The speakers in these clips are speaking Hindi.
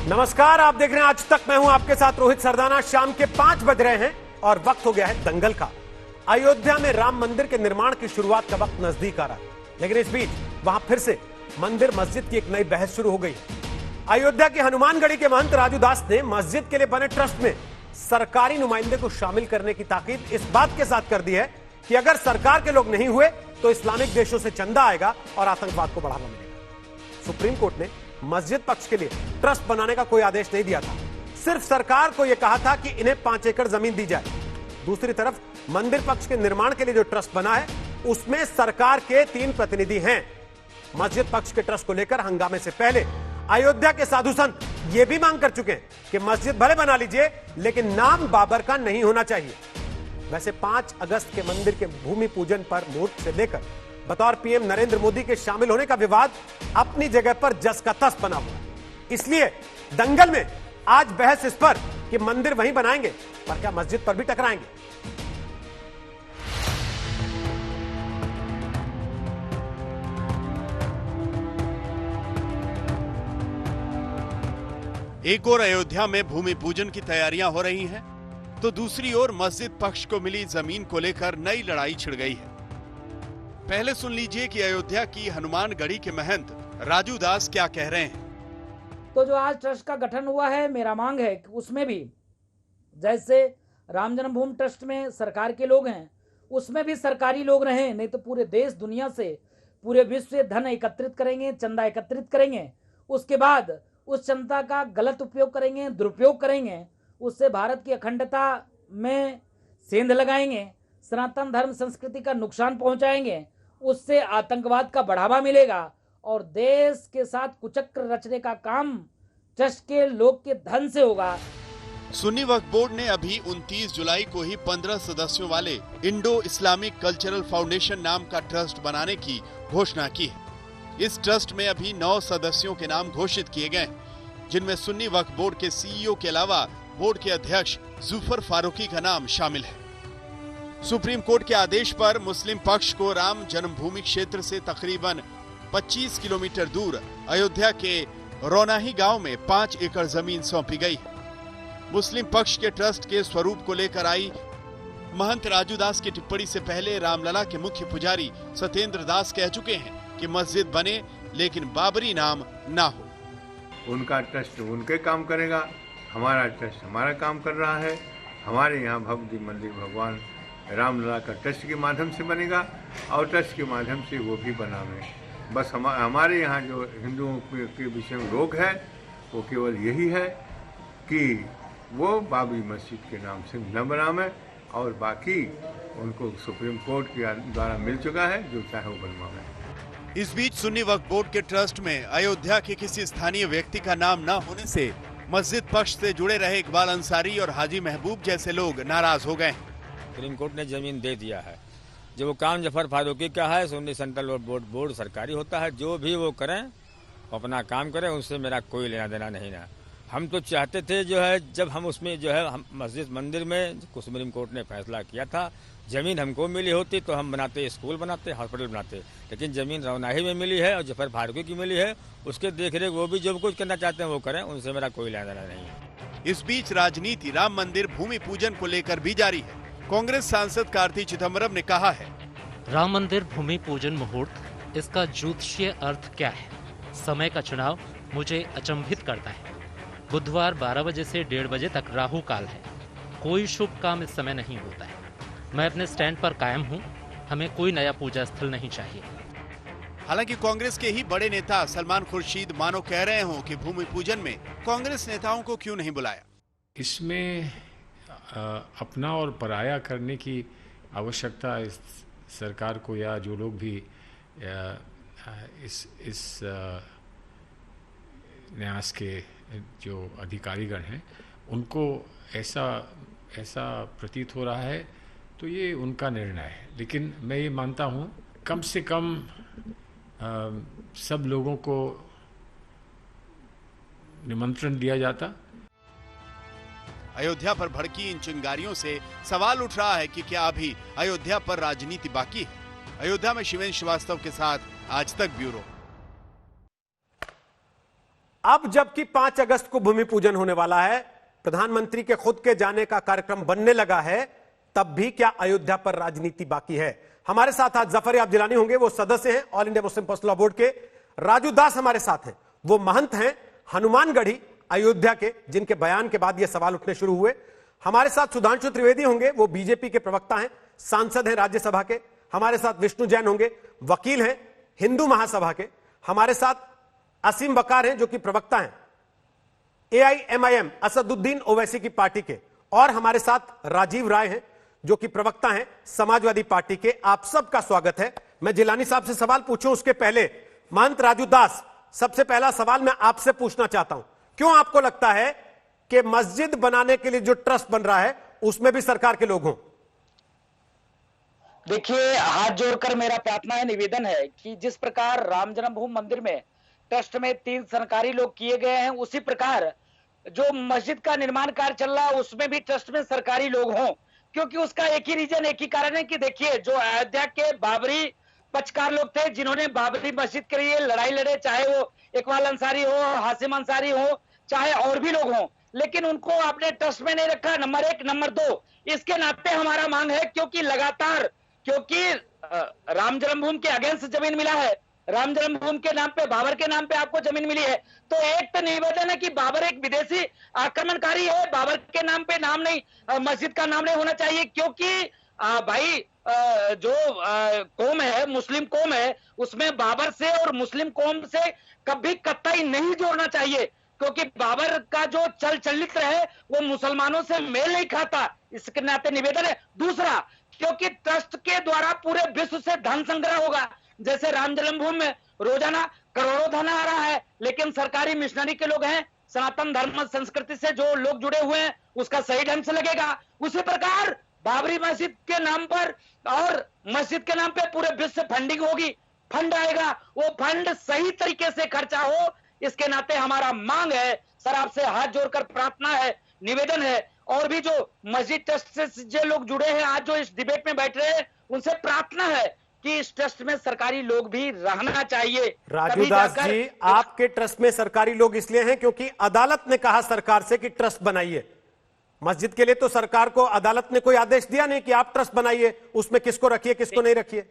नमस्कार, आप देख रहे हैं आज तक। मैं हूं आपके साथ रोहित सरदाना। शाम के 5 बज रहे हैं और वक्त हो गया है दंगल का। अयोध्या में राम मंदिर के निर्माण की शुरुआत का वक्त नजदीक आ रहा है, लेकिन इस बीच वहां फिर से मंदिर मस्जिद की एक नई बहस शुरू हो गई। अयोध्या के हनुमानगढ़ी के महंत राजू दास ने मस्जिद के लिए बने ट्रस्ट में सरकारी नुमाइंदे को शामिल करने की ताकीद इस बात के साथ कर दी है कि अगर सरकार के लोग नहीं हुए तो इस्लामिक देशों से चंदा आएगा और आतंकवाद को बढ़ावा मिलेगा। सुप्रीम कोर्ट ने मस्जिद पक्ष के लिए ट्रस्ट बनाने का कोई आदेश नहीं दिया था, सिर्फ सरकार को यह कहा था कि इन्हें 5 एकड़ जमीन दी जाए। दूसरी तरफ मंदिर पक्ष के निर्माण के लिए जो ट्रस्ट बना है उसमें सरकार के 3 प्रतिनिधि हैं। मस्जिद पक्ष के ट्रस्ट को लेकर हंगामे से पहले अयोध्या के साधु संत यह भी मांग कर चुके हैं कि मस्जिद भले बना लीजिए लेकिन नाम बाबर का नहीं होना चाहिए। वैसे 5 अगस्त के मंदिर के भूमि पूजन पर मुहूर्त से लेकर बतौर पीएम नरेंद्र मोदी के शामिल होने का विवाद अपनी जगह पर जस का तस बना हुआ है। इसलिए दंगल में आज बहस इस पर कि मंदिर वहीं बनाएंगे पर क्या मस्जिद पर भी टकराएंगे। एक ओर अयोध्या में भूमि पूजन की तैयारियां हो रही हैं, तो दूसरी ओर मस्जिद पक्ष को मिली जमीन को लेकर नई लड़ाई छिड़ गई है। पहले सुन लीजिए कि अयोध्या की हनुमानगढ़ी के महंत राजू दास क्या कह रहे हैं। तो जो आज ट्रस्ट का गठन हुआ है, मेरा मांग है कि उसमें भी जैसे राम जन्मभूमि ट्रस्ट में सरकार के लोग हैं, उसमें भी सरकारी लोग रहें, नहीं तो पूरे देश दुनिया से पूरे विश्व से धन एकत्रित करेंगे, चंदा एकत्रित करेंगे, उसके बाद उस चंदा का गलत उपयोग करेंगे, दुरुपयोग करेंगे, उससे भारत की अखंडता में सेंध लगाएंगे, सनातन धर्म संस्कृति का नुकसान पहुंचाएंगे, उससे आतंकवाद का बढ़ावा मिलेगा और देश के साथ कुचक्र रचने का काम ट्रस्ट के लोग के धन से होगा। सुन्नी वक्फ बोर्ड ने अभी 29 जुलाई को ही 15 सदस्यों वाले इंडो इस्लामिक कल्चरल फाउंडेशन नाम का ट्रस्ट बनाने की घोषणा की है। इस ट्रस्ट में अभी 9 सदस्यों के नाम घोषित किए गए, जिनमें सुन्नी वक्फ बोर्ड के सीईओ के अलावा बोर्ड के अध्यक्ष जुफर फारूकी का नाम शामिल है। सुप्रीम कोर्ट के आदेश पर मुस्लिम पक्ष को राम जन्मभूमि क्षेत्र से तकरीबन 25 किलोमीटर दूर अयोध्या के रौनाही गांव में 5 एकड़ जमीन सौंपी गई। मुस्लिम पक्ष के ट्रस्ट के स्वरूप को लेकर आई महंत राजू दास की टिप्पणी से पहले रामलला के मुख्य पुजारी सत्येंद्र दास कह चुके हैं कि मस्जिद बने लेकिन बाबरी नाम ना हो। उनका ट्रस्ट उनके काम करेगा, हमारा ट्रस्ट हमारा काम कर रहा है। हमारे यहाँ भव्य मंदिर भगवान रामलला का ट्रस्ट के माध्यम से बनेगा और ट्रस्ट के माध्यम से वो भी बनावे। बस हमारे यहाँ जो हिंदुओं के विषय में रोक है वो केवल यही है कि वो बाबरी मस्जिद के नाम से न बनावे और बाकी उनको सुप्रीम कोर्ट के द्वारा मिल चुका है, जो चाहे वो बनवावे। इस बीच सुन्नी वक्फ बोर्ड के ट्रस्ट में अयोध्या के किसी स्थानीय व्यक्ति का नाम न होने से मस्जिद पक्ष से जुड़े रहे इकबाल अंसारी और हाजी महबूब जैसे लोग नाराज हो गए। सुप्रीम कोर्ट ने जमीन दे दिया है, जो वो काम जफर फारूकी का है, सुन्नी सेंट्रल बोर्ड सरकारी होता है, जो भी वो करें अपना काम करें, उससे मेरा कोई लेना देना नहीं ना। हम तो चाहते थे जो है जब हम उसमें जो है हम मस्जिद मंदिर में सुप्रीम कोर्ट ने फैसला किया था, जमीन हमको मिली होती तो हम बनाते, स्कूल बनाते, हॉस्पिटल बनाते, लेकिन जमीन रौनाही में मिली है और जफर फारूकी की मिली है, उसके देखरेख वो भी जो कुछ करना चाहते हैं वो करें, उनसे मेरा कोई लेना देना नहीं है। इस बीच राजनीति राम मंदिर भूमि पूजन को लेकर भी जारी है। कांग्रेस सांसद कार्ति चिदम्बरम ने कहा है, राम मंदिर भूमि पूजन मुहूर्त, इसका ज्योतिषीय अर्थ क्या है? समय का चुनाव मुझे अचंभित करता है। बुधवार 12 बजे से 1:30 बजे तक राहु काल है। कोई शुभ काम इस समय नहीं होता है। मैं अपने स्टैंड पर कायम हूँ, हमें कोई नया पूजा स्थल नहीं चाहिए। हालांकि कांग्रेस के ही बड़े नेता सलमान खुर्शीद मानो कह रहे हों कि भूमि पूजन में कांग्रेस नेताओं को क्यों नहीं बुलाया। इसमें अपना और पराया करने की आवश्यकता इस सरकार को या जो लोग भी इस न्यास के जो अधिकारीगण हैं उनको ऐसा प्रतीत हो रहा है, तो ये उनका निर्णय है। लेकिन मैं ये मानता हूँ कम से कम सब लोगों को निमंत्रण दिया जाता। अयोध्या पर भड़की इन चिंगारियों से सवाल उठ रहा है कि क्या अभी अयोध्या पर राजनीति बाकी है। अयोध्या में शिवेंद्र श्रीवास्तव के साथ आज तक ब्यूरो। अब जबकि 5 अगस्त को भूमि पूजन होने वाला है, प्रधानमंत्री के खुद के जाने का कार्यक्रम बनने लगा है, तब भी क्या अयोध्या पर राजनीति बाकी है? हमारे साथ आज जफर याब जिलानी होंगे, वो सदस्य हैं all India Muslim personal law board के। राजू दास हमारे साथ हैं, वो महंत हैं हनुमानगढ़ी अयोध्या के, जिनके बयान के बाद ये सवाल उठने शुरू हुए। हमारे साथ सुधांशु त्रिवेदी होंगे, वो बीजेपी के प्रवक्ता हैं, सांसद हैं राज्यसभा के। हमारे साथ विष्णु जैन होंगे, वकील हैं हिंदू महासभा के। हमारे साथ असीम वकार हैं, जो कि प्रवक्ता हैं AIMIM असदुद्दीन ओवैसी की पार्टी के। और हमारे साथ राजीव राय हैं, जो कि प्रवक्ता हैं समाजवादी पार्टी के। आप सबका स्वागत है। मैं जिलानी साहब से सवाल पूछूं उसके पहले महंत राजू दास, सबसे पहला सवाल मैं आपसे पूछना चाहता हूं, क्यों आपको लगता है कि मस्जिद बनाने के लिए जो ट्रस्ट बन रहा है उसमें भी सरकार के लोग हों? देखिए, हाथ जोड़कर मेरा प्रार्थना है, निवेदन है कि जिस प्रकार राम जन्मभूमि मंदिर में ट्रस्ट में 3 सरकारी लोग किए गए हैं, उसी प्रकार जो मस्जिद का निर्माण कार्य चल रहा है उसमें भी ट्रस्ट में सरकारी लोग हों। क्योंकि उसका एक ही रीजन, एक ही कारण है कि देखिए, जो अयोध्या के बाबरी पक्षकार लोग थे, जिन्होंने बाबरी मस्जिद के लिए लड़ाई लड़े, चाहे वो इकबाल अंसारी हो, हासिम अंसारी हो, चाहे और भी लोग हों, लेकिन उनको आपने ट्रस्ट में नहीं रखा। नंबर 1। नंबर 2, इसके नाते हमारा मांग है, क्योंकि लगातार, क्योंकि राम जन्मभूमि के अगेंस्ट जमीन मिला है, राम जन्मभूमि के नाम पे, बाबर के नाम पे आपको जमीन मिली है, तो एक तो निवेदन है कि बाबर एक विदेशी आक्रमणकारी है, बाबर के नाम पे नाम नहीं, मस्जिद का नाम नहीं होना चाहिए। क्योंकि भाई जो कौम है, मुस्लिम कौम है, उसमें बाबर से और मुस्लिम कौम से कभी कतई नहीं जोड़ना चाहिए, क्योंकि बाबर का जो चल चरित्र है वो मुसलमानों से मेल नहीं खाता। इसके नाते निवेदन है। दूसरा, क्योंकि ट्रस्ट के द्वारा पूरे विश्व से धन संग्रह होगा। जैसे राम जन्मभूमि में रोजाना करोड़ों धन आ रहा है, लेकिन सरकारी मिशनरी के लोग हैं, सनातन धर्म संस्कृति से जो लोग जुड़े हुए हैं, उसका सही ढंग से लगेगा। उसी प्रकार बाबरी मस्जिद के नाम पर और मस्जिद के नाम पे पूरे विश्व से फंडिंग होगी, फंड आएगा, वो फंड सही तरीके से खर्चा हो। इसके नाते हमारा मांग है, सर आपसे हाथ जोड़कर प्रार्थना है, निवेदन है, और भी जो मस्जिद ट्रस्ट से जो लोग जुड़े हैं, आज जो इस डिबेट में बैठ रहे हैं, उनसे प्रार्थना है कि इस ट्रस्ट में सरकारी लोग भी रहना चाहिए। राजू दास जी, आपके ट्रस्ट में सरकारी लोग इसलिए हैं क्योंकि अदालत ने कहा सरकार से कि ट्रस्ट बनाइए। मस्जिद के लिए तो सरकार को अदालत ने कोई आदेश दिया नहीं कि आप ट्रस्ट बनाइए, उसमें किसको रखिए किसको नहीं रखिए।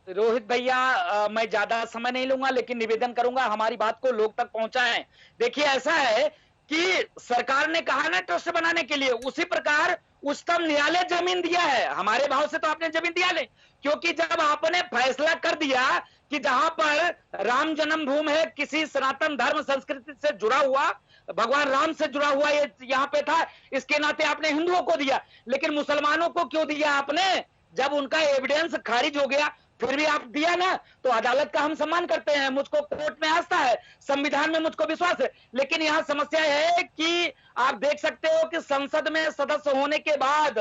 रोहित भैया, मैं ज्यादा समय नहीं लूंगा, लेकिन निवेदन करूंगा हमारी बात को लोग तक पहुंचाएं। देखिए, ऐसा है कि सरकार ने कहा ना ट्रस्ट बनाने के लिए, उसी प्रकार उच्चतम न्यायालय जमीन दिया है। हमारे भाव से तो आपने जमीन दिया नहीं, क्योंकि जब आपने फैसला कर दिया कि जहां पर राम जन्मभूमि है, किसी सनातन धर्म संस्कृति से जुड़ा हुआ, भगवान राम से जुड़ा हुआ ये यहाँ पे था, इसके नाते आपने हिंदुओं को दिया, लेकिन मुसलमानों को क्यों दिया आपने? जब उनका एविडेंस खारिज हो गया फिर भी आप दिया ना, तो अदालत का हम सम्मान करते हैं, मुझको कोर्ट में आस्था है, संविधान में मुझको विश्वास है। लेकिन यहाँ समस्या है कि आप देख सकते हो कि संसद में सदस्य होने के बाद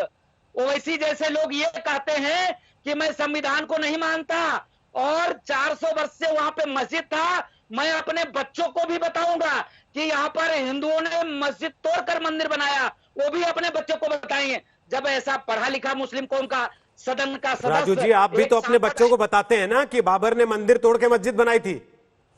ओवैसी जैसे लोग ये कहते हैं कि मैं संविधान को नहीं मानता, और 400 वर्ष से वहां पे मस्जिद था। मैं अपने बच्चों को भी बताऊंगा कि यहाँ पर हिंदुओं ने मस्जिद तोड़कर मंदिर बनाया, वो भी अपने बच्चों को बताएंगे। जब ऐसा पढ़ा लिखा मुस्लिम कौम का सदन का सदस्य, राजू जी, आप भी तो अपने बच्चों को बताते हैं ना कि बाबर ने मंदिर तोड़ के मस्जिद बनाई थी,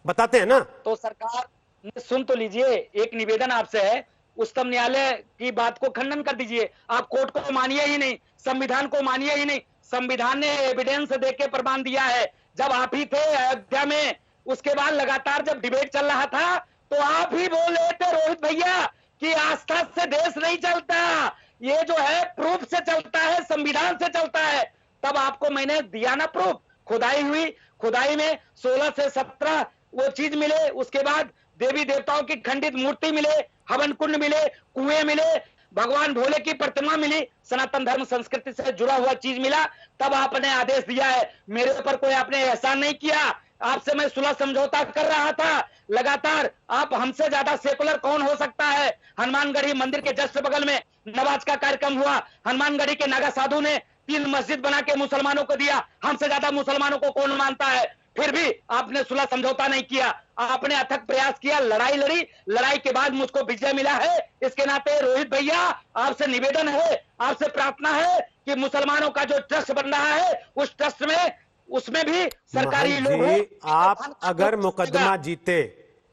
बताते हैं ना? तो सरकार सुन तो लीजिए, एक निवेदन आपसे है, उच्चतम न्यायालय की बात को खंडन कर दीजिए। आप कोर्ट को मानिए ही नहीं, संविधान को मानिए ही नहीं। संविधान ने एविडेंस देके प्रमाण दिया है। जब आप ही थे अयोध्या में, उसके बाद लगातार जब डिबेट चल रहा था, तो आप ही बोल रहे थे रोहित भैया कि आस्था से देश नहीं चलता, ये जो है प्रूफ से चलता है, संविधान से चलता है। तब आपको मैंने दिया ना प्रूफ, खुदाई हुई, खुदाई में 16 से 17 वो चीज मिले, उसके बाद देवी देवताओं की खंडित मूर्ति मिले, हवन कुंड मिले, कुएं मिले, भगवान भोले की प्रतिमा मिली, सनातन धर्म संस्कृति से जुड़ा हुआ चीज मिला, तब आपने आदेश दिया है। मेरे ऊपर कोई आपने एहसान नहीं किया, आपसे मैं सुलह समझौता कर रहा था लगातार। आप हमसे ज्यादा सेकुलर कौन हो सकता है? हनुमानगढ़ी मंदिर के जस्ट बगल में नमाज का कार्यक्रम हुआ, हनुमानगढ़ी के नागा साधु ने 3 मस्जिद बना के मुसलमानों को दिया। हमसे ज्यादा मुसलमानों को कौन मानता है? फिर भी आपने सुलह समझौता नहीं किया, आपने अथक प्रयास किया, लड़ाई लड़ी, लड़ाई के बाद मुझको विजय मिला है। इसके नाते रोहित भैया, आपसे निवेदन है, आपसे प्रार्थना है कि मुसलमानों का जो ट्रस्ट बन रहा है, उस ट्रस्ट में, उसमें भी सरकारी लोग। आप अगर मुकदमा जीते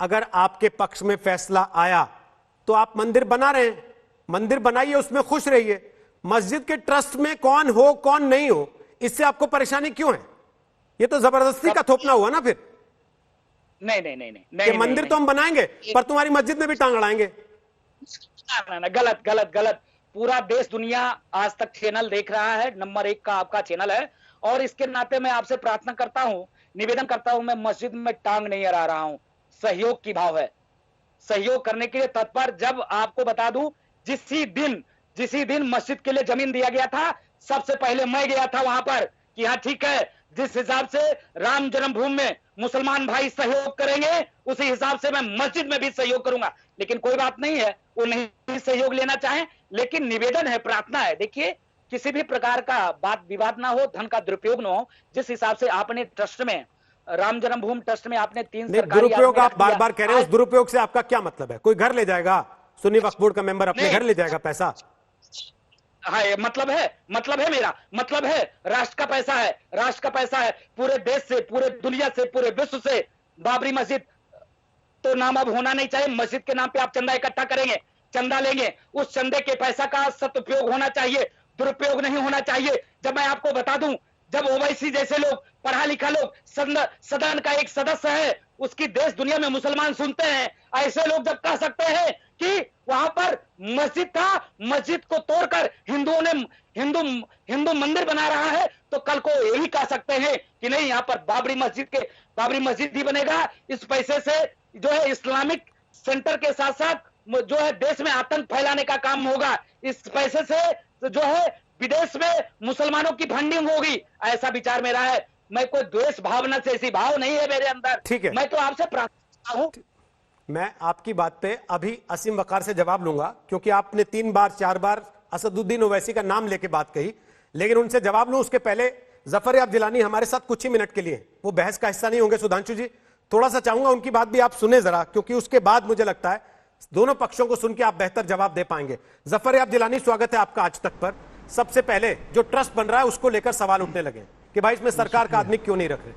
अगर आपके पक्ष में फैसला आया तो आप मंदिर बना रहे हैं, मंदिर बनाइए, उसमें खुश रहिए। मस्जिद के ट्रस्ट में कौन हो कौन नहीं हो, इससे आपको परेशानी क्यों है? ये तो जबरदस्ती का थोपना हुआ ना फिर। नहीं, मंदिर तो हम बनाएंगे पर तुम्हारी मस्जिद में भी टांग अड़ाएंगे। ना, गलत। पूरा देश दुनिया आज तक चैनल देख रहा है, नंबर 1 का आपका चैनल है, और इसके नाते मैं आपसे प्रार्थना करता हूं, निवेदन करता हूं, मैं मस्जिद में टांग नहीं अड़ा रहा हूं। सहयोग की भाव है, सहयोग करने के लिए तत्पर। जब आपको बता दूं, जिसी दिन मस्जिद के लिए जमीन दिया गया था, सबसे पहले मैं गया था वहां पर कि हाँ ठीक है, जिस हिसाब से राम जन्मभूमि में मुसलमान भाई सहयोग करेंगे, उसी हिसाब से मैं मस्जिद में भी सहयोग करूंगा। लेकिन कोई बात नहीं है, वो नहीं सहयोग लेना चाहें, लेकिन निवेदन है, प्रार्थना है। देखिए, किसी भी प्रकार का बात विवाद ना हो, धन का दुरुपयोग ना हो। जिस हिसाब से आपने ट्रस्ट में, राम जन्मभूमि ट्रस्ट में आपने 3 सरकारी दुरुपयोग आप बार बार कह रहे हैं, उस दुरुपयोग से आपका क्या मतलब है? कोई घर ले जाएगा, सुन्नी वक्फ बोर्ड का मेंबर अपने घर ले जाएगा पैसा? हाँ, ये मतलब है मेरा मतलब है, राष्ट्र का पैसा है, पूरे देश से, पूरे दुनिया से, पूरे विश्व से बाबरी मस्जिद तो नाम अब होना नहीं चाहिए। मस्जिद के नाम पे आप चंदा इकट्ठा करेंगे, चंदा लेंगे, उस चंदे के पैसा का सदुपयोग होना चाहिए, दुरुपयोग नहीं होना चाहिए। जब मैं आपको बता दूं, जब ओवैसी जैसे लोग, पढ़ा लिखा लोग, सदन का एक सदस्य है, उसकी देश दुनिया में मुसलमान सुनते हैं, ऐसे लोग जब कह सकते हैं कि वहां पर मस्जिद था, मस्जिद को तोड़कर हिंदू मंदिर बना रहा है, तो कल को यही कह सकते हैं कि नहीं, यहाँ पर बाबरी मस्जिद ही बनेगा। इस पैसे से जो है इस्लामिक सेंटर के साथ साथ जो है देश में आतंक फैलाने का काम होगा। इस पैसे से जो है विदेश में मुसलमानों की फंडिंग होगी, ऐसा विचार मेरा है। मैं कोई द्वेष भावना से, ऐसी भाव नहीं है मेरे अंदर। ठीक है, मैं तो आपसे प्रार्थना हूं। मैं आपकी बात पे अभी असीम वकार से जवाब लूंगा, क्योंकि आपने 3 बार 4 बार असदुद्दीन ओवैसी का नाम लेके बात कही, लेकिन उनसे जवाब लूं उसके पहले जफर याब जिलानी हमारे साथ कुछ ही मिनट के लिए, वो बहस का हिस्सा नहीं होंगे। सुधांशु जी, थोड़ा सा चाहूंगा उनकी बात भी आप सुने जरा, क्योंकि उसके बाद मुझे लगता है दोनों पक्षों को सुन के आप बेहतर जवाब दे पाएंगे। जफर याब जिलानी, स्वागत है आपका आज तक पर। सबसे पहले जो ट्रस्ट बन रहा है उसको लेकर सवाल उठने लगे कि भाई इसमें सरकार का आदमी क्यों नहीं रख रहे?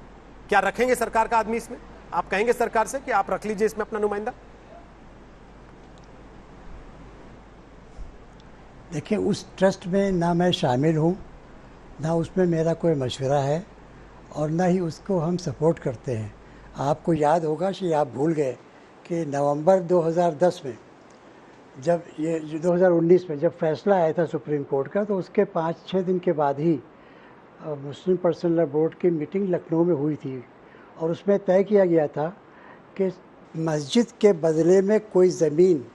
क्या रखेंगे सरकार का आदमी इसमें? आप कहेंगे सरकार से कि आप रख लीजिए इसमें अपना नुमाइंदा? देखिए, उस ट्रस्ट में ना मैं शामिल हूँ, ना उसमें मेरा कोई मशवरा है, और ना ही उसको हम सपोर्ट करते हैं। आपको याद होगा कि आप भूल गए कि नवंबर 2010 में, जब ये 2019 में जब फैसला आया था सुप्रीम कोर्ट का, तो उसके 5-6 दिन के बाद ही मुस्लिम पर्सनल लॉ बोर्ड की मीटिंग लखनऊ में हुई थी, और उसमें तय किया गया था कि मस्जिद के बदले में कोई ज़मीन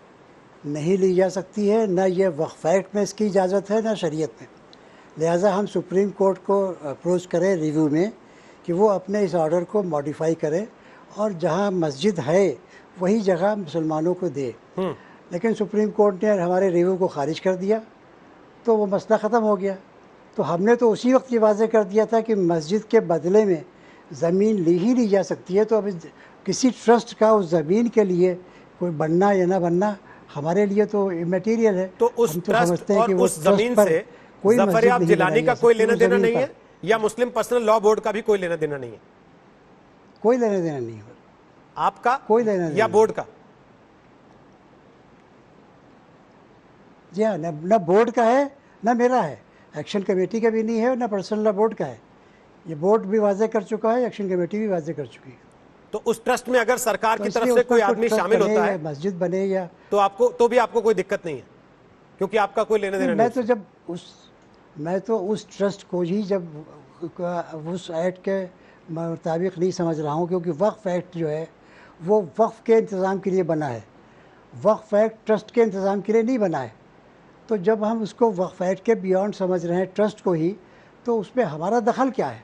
नहीं ली जा सकती है, ना ये वक्फ एक्ट में इसकी इजाज़त है, ना शरीयत में। लिहाजा हम सुप्रीम कोर्ट को अप्रोच करें रिव्यू में कि वो अपने इस ऑर्डर को मॉडिफाई करें और जहाँ मस्जिद है वही जगह मुसलमानों को दे। लेकिन सुप्रीम कोर्ट ने हमारे रिव्यू को खारिज कर दिया, तो वो मसला ख़त्म हो गया। तो हमने तो उसी वक्त ये वाज़े कर दिया था कि मस्जिद के बदले में ज़मीन ली ही ली जा सकती है। तो अब किसी ट्रस्ट का उस ज़मीन के लिए कोई बनना या ना बनना हमारे लिए तो इमैटीरियल है। तो उस ट्रस्ट और उस ज़मीन से कोई जफर याब जिलानी का कोई लेना देना नहीं है, या मुस्लिम पर्सनल लॉ बोर्ड का भी कोई लेना देना नहीं है? कोई लेना देना नहीं है आपका, कोई लेना देना या बोर्ड का? जी हाँ, न बोर्ड का है ना मेरा है, एक्शन कमेटी का भी नहीं है, और ना पर्सनल लॉ बोर्ड का है। ये बोर्ड भी वाजे कर चुका है, एक्शन कमेटी भी वाजे कर चुकी है। तो उस ट्रस्ट में अगर सरकार की तरफ से कोई आदमी शामिल होता है, मस्जिद बने या, तो भी आपको कोई दिक्कत नहीं है, क्योंकि आपका कोई लेना देना नहीं। मैं तो उस ट्रस्ट को ही जब उस एक्ट के मुताबिक नहीं समझ रहा हूँ, क्योंकि वक्फ एक्ट जो है वो वक्फ के इंतज़ाम के लिए बना है, वक्फ एक्ट ट्रस्ट के इंतज़ाम के लिए नहीं बना है। तो जब हम उसको वक्फ एक्ट के बियॉन्ड समझ रहे हैं ट्रस्ट को ही, तो उसमें हमारा दखल क्या है?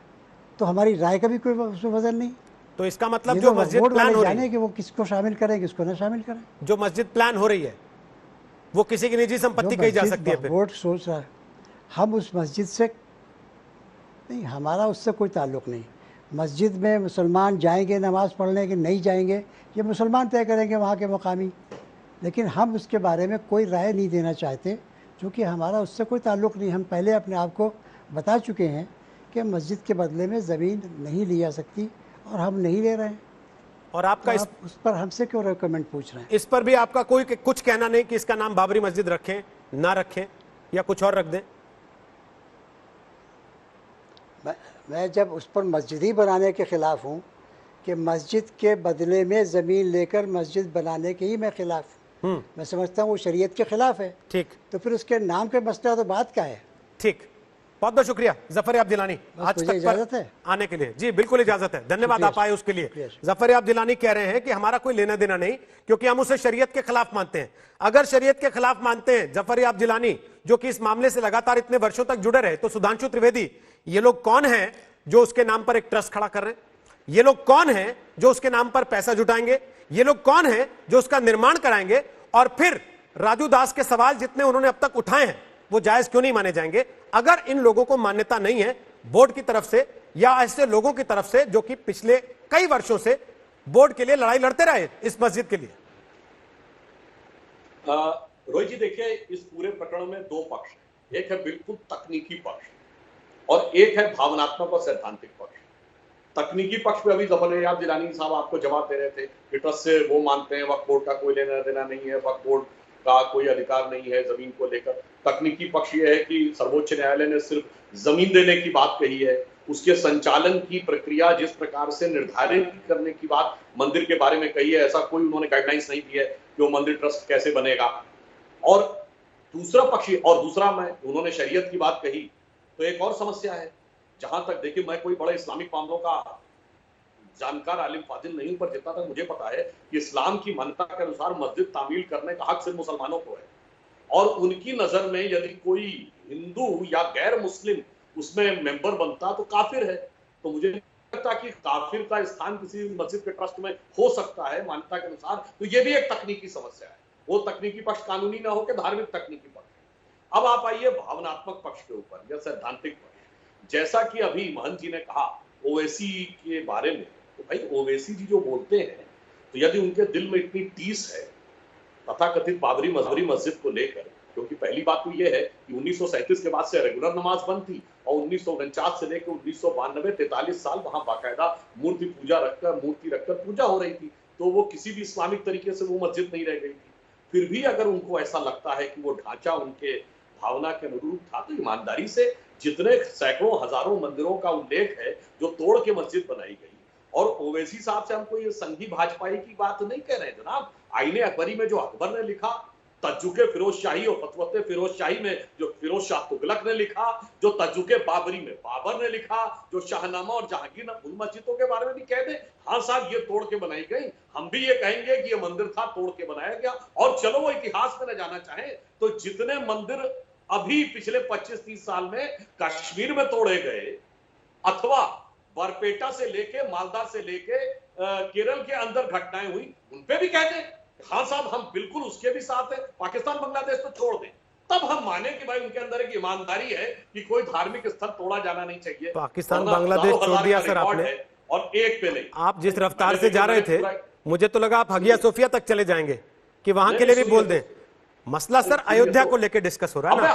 तो हमारी राय का भी कोई उसमें वजन नहीं। तो इसका मतलब जो मस्जिद प्लान हो रही है कि वो किसको शामिल करें, किसको ना शामिल करें, जो मस्जिद प्लान हो रही है वो किसी की निजी संपत्ति कही जा सकती है। बोर्ड सोच रहा है, हम उस मस्जिद से नहीं, हमारा उससे कोई ताल्लुक़ नहीं। मस्जिद में मुसलमान जाएंगे नमाज़ पढ़ने कि नहीं जाएंगे, ये मुसलमान तय करेंगे वहाँ के मकामी। लेकिन हम उसके बारे में कोई राय नहीं देना चाहते, क्योंकि हमारा उससे कोई ताल्लुक़ नहीं। हम पहले अपने आप को बता चुके हैं कि मस्जिद के बदले में ज़मीन नहीं ली जा सकती, और हम नहीं ले रहे हैं। और आपका तो आप उस पर हमसे क्यों कमेंट पूछ रहे हैं? इस पर भी आपका कोई कुछ कहना नहीं कि इसका नाम बाबरी मस्जिद रखें, ना रखें, या कुछ और रख दें? मैं जब उस पर मस्जिद ही बनाने के खिलाफ हूँ कि मस्जिद के बदले में ज़मीन लेकर मस्जिद बनाने के ही मैं खिलाफ हूँ। मैं समझता हूँ वो शरीयत के खिलाफ है। ठीक, तो फिर उसके नाम के मसला तो बात का है। ठीक, बहुत बहुत शुक्रिया जफर याब जिलानी आज तक इजाजत है आने के लिए। जी बिल्कुल इजाजत है, धन्यवाद आप आए उसके लिए। जफर याब जिलानी कह रहे हैं कि हमारा कोई लेना देना नहीं, क्योंकि हम उसे शरीयत के खिलाफ मानते हैं। अगर शरीयत के खिलाफ मानते हैं जफर याब जिलानी, जो कि इस मामले से लगातार इतने वर्षों तक जुड़े रहे, तो सुधांशु त्रिवेदी ये लोग कौन हैं जो उसके नाम पर एक ट्रस्ट खड़ा कर रहे हैं? ये लोग कौन हैं जो उसके नाम पर पैसा जुटाएंगे? ये लोग कौन हैं जो उसका निर्माण कराएंगे? और फिर राजू दास के सवाल जितने उन्होंने अब तक उठाए हैं वो जायज क्यों नहीं माने जाएंगे? अगर इन लोगों को मान्यता नहीं है बोर्ड की तरफ से या ऐसे लोगों की तरफ से जो कि पिछले कई वर्षों से बोर्ड के लिए लड़ाई लड़ते रहे इस मस्जिद के लिए। रोहित जी देखिए, इस पूरे प्रकरण में दो पक्ष हैं। एक है बिल्कुल तकनीकी पक्ष और एक है भावनात्मक और सैद्धांतिक पक्ष। तकनीकी पक्ष पे अभी जफर याब जिलानी साहब आपको जवाब दे रहे थे कि ट्रस्ट से वो मानते हैं वक्फ बोर्ड का कोई लेना देना नहीं है, वक्फ बोर्ड का कोई अधिकार नहीं है जमीन को लेकर। तकनीकी पक्ष ये है कि सर्वोच्च न्यायालय ने सिर्फ जमीन देने की बात कही है, उसके संचालन की प्रक्रिया जिस प्रकार से निर्धारित करने की बात मंदिर के बारे में कही है, ऐसा कोई उन्होंने गाइडलाइंस नहीं दी है कि वो मंदिर ट्रस्ट कैसे बनेगा। और दूसरा पक्ष, और दूसरा में उन्होंने शरीयत की बात कही, तो एक और समस्या है। जहां तक देखिए, मैं कोई बड़ा इस्लामिक मामलों का जानकार आलिम फाजिल नहीं, पर जितना तक मुझे पता है कि इस्लाम की मान्यता के अनुसार मस्जिद तामील करने का हक सिर्फ मुसलमानों को है, और उनकी नजर में यदि कोई हिंदू या गैर मुस्लिम उसमें मेंबर बनता तो काफिर है। तो मुझे नहीं लगता कि काफिर का स्थान किसी मस्जिद के ट्रस्ट में हो सकता है मान्यता के अनुसार। तो ये भी एक तकनीकी समस्या है। वो तकनीकी पक्ष कानूनी ना होकर धार्मिक तकनीकी पक्ष। अब आप आइए भावनात्मक पक्ष के ऊपर या सैद्धांतिक पक्ष। जैसा कि अभी महंत जी ने कहा ओवैसी के बारे में, तो भाई ओवैसी जी जो बोलते हैं, तो यदि उनके दिल में इतनी टीस है तथाकथित बाबरी मस्जिद को लेकर, क्योंकि पहली बात तो यह है कि 1937 के बाद से रेगुलर नमाज बंद थी और 1949 से लेकर 1992 43 साल वहां बाकायदा मूर्ति रखकर पूजा हो रही थी। तो वो किसी भी इस्लामिक तरीके से वो मस्जिद नहीं रह गई थी। फिर भी अगर उनको ऐसा लगता है कि वो ढांचा उनके भावना के अनुरूप था, तो ईमानदारी से जितने सैकड़ों हजारों मंदिरों का उल्लेख है जो तोड़ के मस्जिद बनाई गई, और ओवैसी साहब से हम कोई संघी भाजपाई की बात नहीं कह रहे हैं जनाब। आईने अकबरी में जो अकबर ने लिखा, तज्जुके फिरोज शाही और फतवते फिरोज शाही में जो फिरोज शाह तुगलक ने लिखा, जो तज्जुके बाबरी में बाबर ने लिखा, जो शाहनामा और जहांगीर उन मस्जिदों के बारे में भी कह दे हाँ साहब ये तोड़ के बनाई गई, हम भी ये कहेंगे कि ये मंदिर था तोड़ के बनाया गया। और चलो वो इतिहास में न जाना चाहे तो जितने मंदिर अभी पिछले 25-30 साल में कश्मीर में तोड़े गए, अथवा बरपेटा से लेके मालदा से लेके केरल के अंदर घटनाएं हुई, उनपे भी कह दें हाँ साहब हम बिल्कुल उसके भी साथ हैं, पाकिस्तान बांग्लादेश तो छोड़ दें, तब हम माने कि भाई उनके अंदर एक ईमानदारी है कि कोई धार्मिक स्थल तोड़ा जाना नहीं चाहिए। पाकिस्तान बांग्लादेश छोड़ दिया सर आपने, और एक पे नहीं। आप जिस रफ्तार से जा रहे थे मुझे तो लगा आप हगिया सोफिया तक चले जाएंगे कि वहां के लिए भी बोल दें। मसला सर अयोध्या को लेकर डिस्कस हो रहा है ना।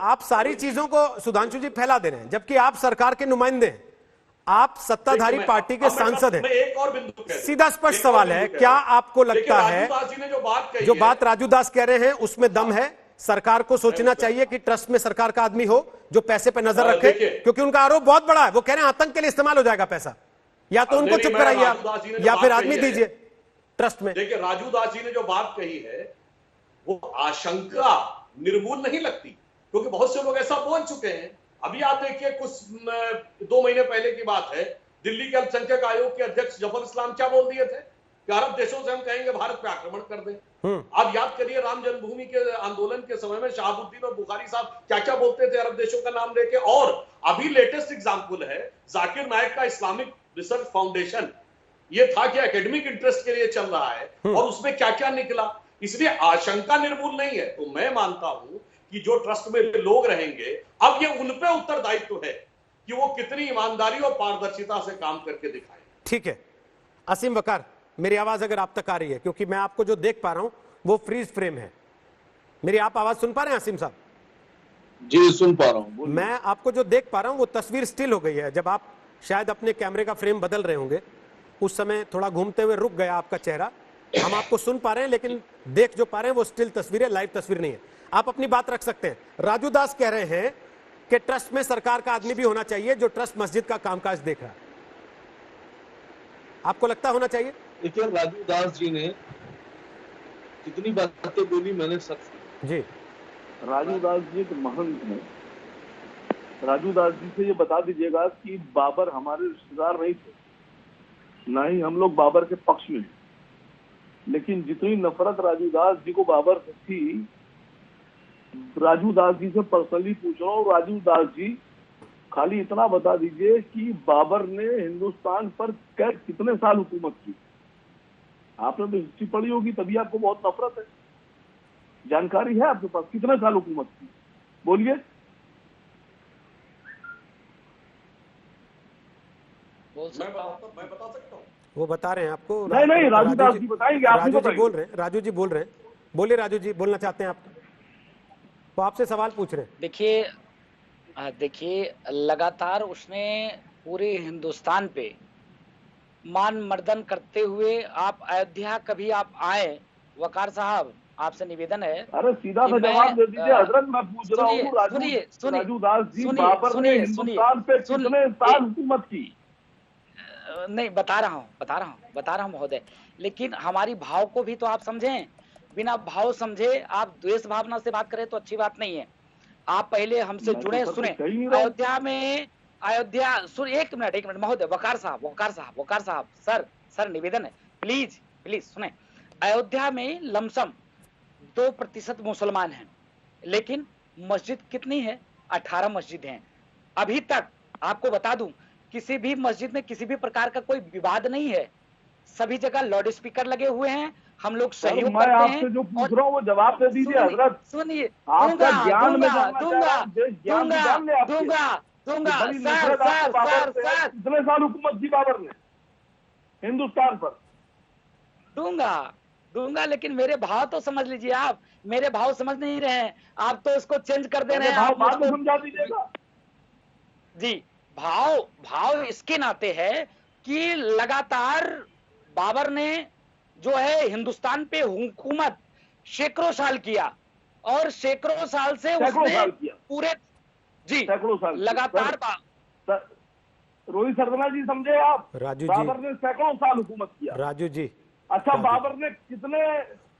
आप सारी चीजों को सुधांशु जी फैला दे रहे हैं, जबकि आप सरकार के नुमाइंदे हैं, आप सत्ताधारी पार्टी के सांसद हैं। एक और बिंदु सीधा स्पष्ट सवाल है, क्या आपको लगता है जो बात राजू दास कह रहे हैं उसमें दम है? सरकार को सोचना चाहिए कि ट्रस्ट में सरकार का आदमी हो जो पैसे पे नजर रखे, क्योंकि उनका आरोप बहुत बड़ा है। वो कह रहे हैं आतंक के लिए इस्तेमाल हो जाएगा पैसा, या तो उनको चुप कराइए आप या फिर आदमी दीजिए ट्रस्ट में। देखिए राजू दास जी ने जो बात कही है वो आशंका निर्मूल नहीं लगती, क्योंकि बहुत से लोग ऐसा बोल चुके हैं। अभी आप देखिए कुछ 2 महीने पहले की बात है, दिल्ली के अल्पसंख्यक आयोग के अध्यक्ष जफर इस्लाम क्या बोल दिए थे कि अरब देशों से हम कहेंगे भारत पे आक्रमण कर दें। आप याद करिए राम जन्मभूमि के आंदोलन के समय में शहाबुद्दीन और बुखारी साहब क्या क्या बोलते थे अरब देशों का नाम लेके। और अभी लेटेस्ट एग्जाम्पल है जाकिर नायक का इस्लामिक रिसर्च फाउंडेशन, ये था कि एकेडमिक इंटरेस्ट के लिए चल रहा है और उसमें क्या क्या निकला। इसलिए आशंका निर्मूल नहीं है। तो मैं मानता हूं कि जो ट्रस्ट में लोग रहेंगे, अब ये उन पे उत्तरदायित्व है कि वो कितनी ईमानदारी और पारदर्शिता से काम करके दिखाएं। ठीक है असीम वकार, मेरी आवाज अगर आप तक आ रही है, क्योंकि मैं आपको जो देख पा रहा हूं वो फ्रीज फ्रेम है। मेरी आप आवाज सुन पा रहे हैं असीम साहब? जी सुन पा रहा हूं। मैं आपको जो देख पा रहा हूं वो तस्वीर स्टिल हो गई है। जब आप शायद अपने कैमरे का फ्रेम बदल रहे होंगे उस समय थोड़ा घूमते हुए रुक गया आपका चेहरा। हम आपको सुन पा रहे हैं, लेकिन देख जो पा रहे हैं वो स्टिल तस्वीर है, लाइव तस्वीर नहीं है। आप अपनी बात रख सकते हैं। राजू दास कह रहे हैं कि ट्रस्ट में सरकार का आदमी भी होना चाहिए जो ट्रस्ट मस्जिद का कामकाज देख रहा है। आपको लगता होना चाहिए? देखिए, राजू दास जी ने कितनी बातें बोली, मैंने सब जी। राजू दास जी एक महंत हैं। राजू दास जी से ये बता दीजिएगा कि बाबर हमारे रिश्तेदार नहीं थे, ना ही हम लोग बाबर के पक्ष में, लेकिन जितनी नफरत राजू दास जी को बाबर से थी, राजू दास जी से पर्सनली पूछ रहा हूँ। राजू दास जी, खाली इतना बता दीजिए कि बाबर ने हिंदुस्तान पर कितने साल हुकूमत की? आपने तो हिस्ट्री पढ़ी होगी, तभी आपको बहुत नफरत है। जानकारी है आपके पास कितने साल हुकूमत की? बोलिए। मैं बता सकता हूँ। वो बता रहे हैं आपको। नहीं, राजू दास जी बताएंगे। राजू जी बोल रहे हैं। राजू जी बोल रहे हैं। बोलिए राजू जी, बोलना चाहते हैं आप? तो आपसे सवाल पूछ रहे हैं। देखिए लगातार उसने पूरे हिंदुस्तान पे मान मर्दन करते हुए, आप अयोध्या कभी आप आए वकार साहब, आपसे निवेदन है। अरे सीधा सा जवाब दे दीजिए हजरत, मैं पूछ रहा हूँ। राजू दास जी, बाबर ने हिंदुस्तान पे कितने साल हुकूमत की? नहीं, बता रहा हूँ महोदय, लेकिन हमारी भाव को भी तो आप समझें। बिना भाव समझे आप द्वेष भावना से बात करें तो अच्छी बात नहीं है। आप पहले हमसे जुड़े, सुने। अयोध्या में एक मिनट महोदय, वकार साहब, सर निवेदन है, प्लीज सुने। अयोध्या में लमसम 2% मुसलमान हैं, लेकिन मस्जिद कितनी है? 18 मस्जिद हैं। अभी तक आपको बता दूं, किसी भी मस्जिद में किसी भी प्रकार का कोई विवाद नहीं है। सभी जगह लाउड स्पीकर लगे हुए हैं। हम लोग सहयोग करते हैं। आपसे जो पूछ रहा हूँ वो जवाब दे दीजिए हजरत। सुनिए, आपका ज्ञान में दूंगा। सर कितने साल हुकूमत की बाबर ने हिंदुस्तान पर? दूंगा, लेकिन मेरे भाव तो समझ लीजिए। आप मेरे भाव समझ नहीं रहे हैं, आप तो इसको चेंज कर दे रहे हैं। भाव बाद में समझा दीजिएगा जी। भाव इसके नाते है कि लगातार बाबर ने जो है हिंदुस्तान पे हुकूमत सैकड़ों साल किया, और सैकड़ों साल से उसने पूरे सैकड़ों साल लगातार। रोहित सरवना जी, समझे आप? राजू जी, बाबर ने सैकड़ों साल हुकूमत किया। राजू जी, अच्छा, बाबर ने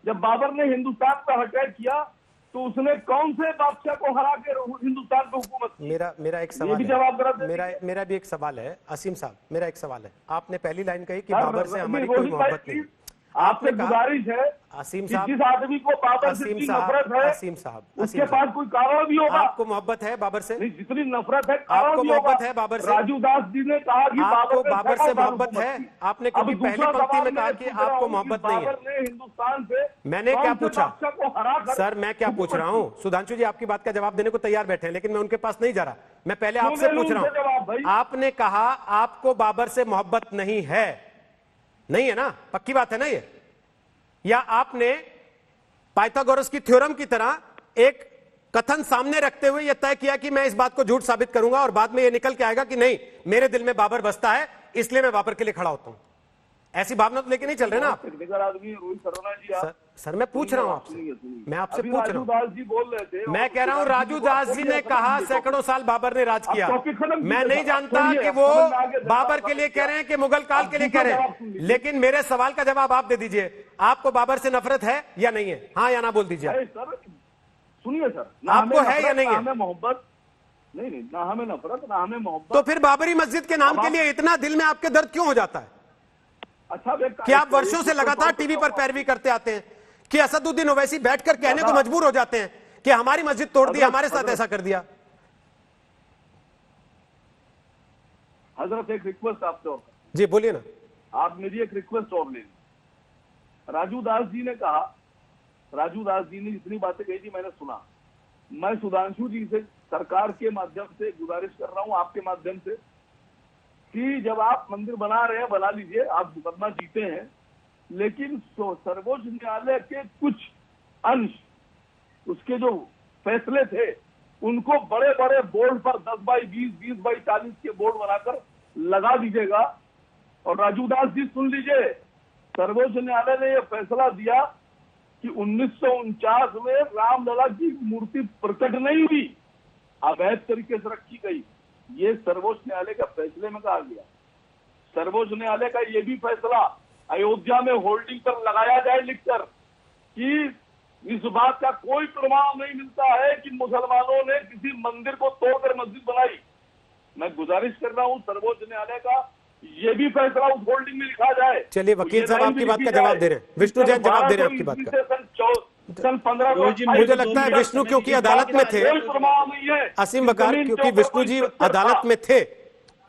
जब बाबर ने हिंदुस्तान पर अटैक किया तो उसने कौन से बादशाह को हरा के हिंदुस्तान पर हुकूमत की? मेरा एक सवाल है। मेरा भी एक सवाल है असीम साहब, मेरा एक सवाल है। आपने पहली लाइन कही कि बाबर से हमारी कोई मोहब्बत नहीं। आपने गुजारिश है असीम साहब, जिस आदमी को बाबर से नफरत है, असीम साहब, उसके पास कोई कारण भी होगा। आपको मोहब्बत है बाबर से? नहीं, जितनी नफरत है, आपको मोहब्बत है बाबर से? राजू दास जी ने कहा कि आपको बाबर से मोहब्बत है? आपने क्योंकि पहली पंक्ति में कहा कि आपको मोहब्बत नहीं है। हिंदुस्तान से मैंने क्या पूछा सर? मैं क्या पूछ रहा हूँ? सुधांशु जी आपकी बात का जवाब देने को तैयार बैठे हैं, लेकिन मैं उनके पास नहीं जा रहा। मैं पहले आपसे पूछ रहा हूँ। आपने कहा आपको बाबर से मोहब्बत नहीं है, नहीं है ना? पक्की बात है ना ये? या आपने पाइथागोरस की थ्योरम की तरह एक कथन सामने रखते हुए यह तय किया कि मैं इस बात को झूठ साबित करूंगा, और बाद में यह निकल के आएगा कि नहीं, मेरे दिल में बाबर बसता है, इसलिए मैं बाबर के लिए खड़ा होता हूं? ऐसी भावना तो लेके नहीं चल रहे ना आप? आदमी रोहित सरवना जी, सर मैं पूछ रहा हूं आपसे, मैं आपसे पूछ रहा हूं। जी बोल रहे थे, मैं कह रहा हूं राजू दास जी ने कहा सैकड़ों साल बाबर ने राज किया। मैं नहीं जानता कि वो बाबर के लिए कह रहे हैं कि मुगल काल के लिए कह रहे हैं, लेकिन मेरे सवाल का जवाब आप दे दीजिए। आपको बाबर से नफरत है या नहीं है? हाँ या ना बोल दीजिए। सुनिए सर, आपको है या नहीं है? हमें मोहब्बत नहीं, ना हमें नफरत, ना हमें मोहब्बत। तो फिर बाबरी मस्जिद के नाम के लिए इतना दिल में आपके दर्द क्यों हो जाता है? अच्छा, कि आप वर्षों से लगातार टीवी पर पैरवी करते आते हैं कि असदुद्दीन ओवैसी बैठकर कहने को मजबूर हो जाते हैं कि हमारी मस्जिद तोड़ दी, हमारे साथ ऐसा कर दिया। हजरत एक रिक्वेस्ट आपसे और। जी बोलिए ना। आप मेरी एक रिक्वेस्ट और ले। राजू दास जी ने कहा, राजू दास जी ने जितनी बातें कही थी मैंने सुना। मैं सुधांशु जी से सरकार के माध्यम से गुजारिश कर रहा हूं, आपके माध्यम से, कि जब आप मंदिर बना रहे हैं, बना लीजिए, आप मुकदमा जीते हैं, लेकिन सर्वोच्च न्यायालय के कुछ अंश, उसके जो फैसले थे, उनको बड़े बड़े बोर्ड पर 10 बाई 20, 20 बाई 40 के बोर्ड बनाकर लगा दीजिएगा, और राजू दास जी सुन लीजिए, सर्वोच्च न्यायालय ने यह फैसला दिया कि 1949 में रामलला की मूर्ति प्रकट नहीं हुई, अवैध तरीके से रखी गई। ये सर्वोच्च न्यायालय का फैसले में कहा गया। सर्वोच्च न्यायालय का ये भी फैसला अयोध्या में होल्डिंग पर लगाया जाए लिखकर कि इस बात का कोई प्रमाण नहीं मिलता है कि मुसलमानों ने किसी मंदिर को तोड़कर मस्जिद बनाई। मैं गुजारिश कर रहा हूं सर्वोच्च न्यायालय का, ये भी फैसला उस होल्डिंग में लिखा जाए। चलिए वकील साहब आपकी बात का जवाब दे रहे हैं, विष्णु जैन जवाब दे रहे हैं आपकी बात का। सन 15 मुझे लगता है विष्णु क्योंकि अदालत में थे, असीम वकार क्योंकि विष्णु जी अदालत में थे,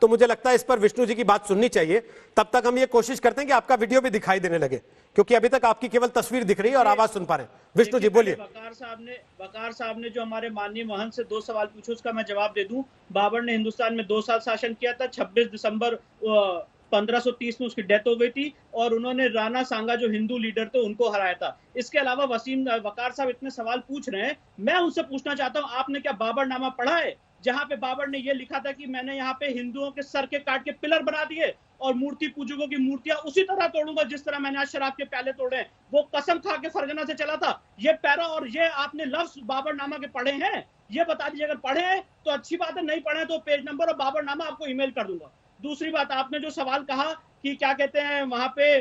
तो मुझे लगता है इस पर विष्णु जी की बात सुननी चाहिए। तब तक हम ये कोशिश करते हैं कि आपका वीडियो भी दिखाई देने लगे, क्योंकि अभी तक आपकी केवल तस्वीर दिख रही है और आवाज सुन पा रहे हैं। विष्णु जी बोलिए। वकार साहब ने जो हमारे माननीय महंत से 2 सवाल पूछे, उसका मैं जवाब दे दूं। बाबर ने हिंदुस्तान में 2 साल शासन किया था। 26 दिसंबर 1530 में उसकी डेथ हो गई थी और उन्होंने राणा सांगा जो हिंदू लीडर थे उनको हराया था। इसके अलावा वकार साहब इतने सवाल पूछ रहे हैं, मैं उनसे पूछना चाहता हूं, आपने क्या बाबरनामा पढ़ा है जहां पे बाबर ने यह लिखा था कि मैंने यहाँ पे हिंदुओं के सर के काट के पिलर बना दिए और मूर्ति पूजकों की मूर्तियां उसी तरह तोड़ूंगा जिस तरह मैंने आज शराब के प्याले तोड़े हैं। वो कसम खा के फरगना से चला था। ये पैरा और ये आपने लफ्ज बाबरनामा के पढ़े हैं? ये बता दीजिए, अगर पढ़े हैं तो अच्छी बात है, नहीं पढ़े तो पेज नंबर और बाबरनामा आपको ईमेल कर दूंगा। दूसरी बात, आपने जो सवाल कहा कि क्या कहते हैं वहां पे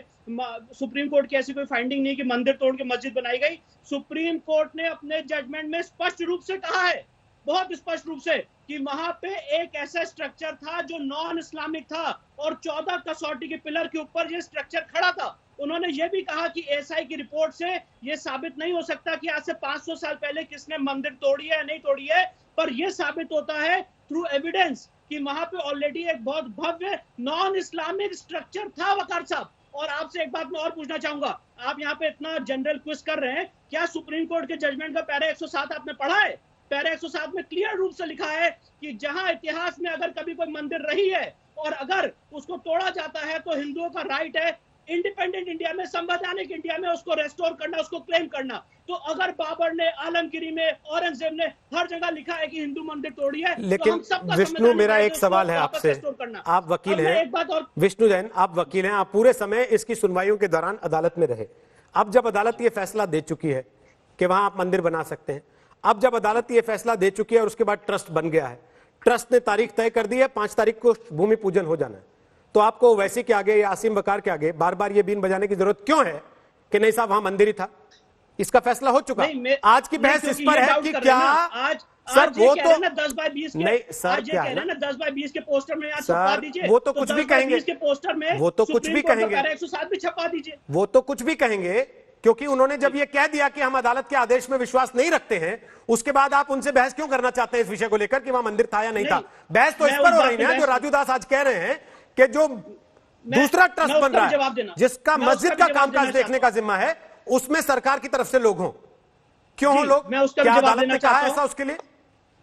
सुप्रीम कोर्ट की ऐसी कोई फाइंडिंग नहीं कि मंदिर तोड़ के मस्जिद बनाई गई। सुप्रीम कोर्ट ने अपने जजमेंट में स्पष्ट रूप से कहा है, बहुत स्पष्ट रूप से, कि वहां पे एक ऐसा स्ट्रक्चर था जो नॉन इस्लामिक था और 14 कसौटी के पिलर के ऊपर ये स्ट्रक्चर खड़ा था। उन्होंने ये भी कहा कि एसआई की रिपोर्ट से ये साबित नहीं हो सकता कि आज से 500 साल पहले किसने मंदिर तोड़ी है या नहीं तोड़ी है, पर यह साबित होता है थ्रू एविडेंस कि वहां पे ऑलरेडी एक बहुत भव्य नॉन इस्लामिक स्ट्रक्चर था। वकार साहब, और आपसे एक बात मैं और पूछना चाहूंगा, आप यहाँ पे इतना जनरल क्विज कर रहे हैं, क्या सुप्रीम कोर्ट के जजमेंट का पैरा 107 आपने पढ़ा है? पैरा 107 में क्लियर रूप से लिखा है कि जहां इतिहास में अगर कभी कोई मंदिर रही है और अगर उसको तोड़ा जाता है तो हिंदुओं का राइट है इंडिपेंडेंट इंडिया में, संवैधानिक इंडिया में उसको रेस्टोर करना, उसको क्लेम करना। तो अगर बाबर ने, आलमगीरी में, औरंगजेब ने हर जगह लिखा है कि हिंदू मंदिर तोड़ी है, लेकिन तो विष्णु मेरा एक सवाल है आपसे, आप वकील हैं, विष्णु जैन आप वकील हैं, आप पूरे समय इसकी सुनवाइयों के दौरान अदालत में रहे। अब जब अदालत ये फैसला दे चुकी है कि वहां आप मंदिर बना सकते हैं, अब जब अदालत ये फैसला दे चुकी है और उसके बाद ट्रस्ट बन गया है, ट्रस्ट ने तारीख तय कर दी है, 5 तारीख को भूमि पूजन हो जाना है, तो आपको वैसे के आगे या आसिम वकार के आगे बार बार ये बीन बजाने की जरूरत क्यों है कि नहीं साहब वहां मंदिर ही था? इसका फैसला हो चुका। आज की बहस इस पर है कि क्या सर वो तो 10 बाय 20 के, नहीं सर क्या है ना 10 बाय 20 के पोस्टर में आप छपा दीजिए, वो तो कुछ भी कहेंगे के पोस्टर में, वो तो कुछ भी कहेंगे, 107 भी छपा दीजिए, वो तो कुछ भी कहेंगे, क्योंकि उन्होंने जब ये कह दिया कि हम अदालत के आदेश में विश्वास नहीं रखते हैं, उसके बाद आप उनसे बहस क्यों करना चाहते हैं इस विषय को लेकर कि वहां मंदिर था या नहीं था? बहस तो इस पर हो रही है जो राजू दास आज कह रहे हैं कि जो दूसरा ट्रस्ट बन रहा है जिसका मस्जिद का कामकाज देखने का जिम्मा है, उसमें सरकार की तरफ से लोग हों। क्यों हो लोग? क्या अदालत ने कहा ऐसा उसके लिए?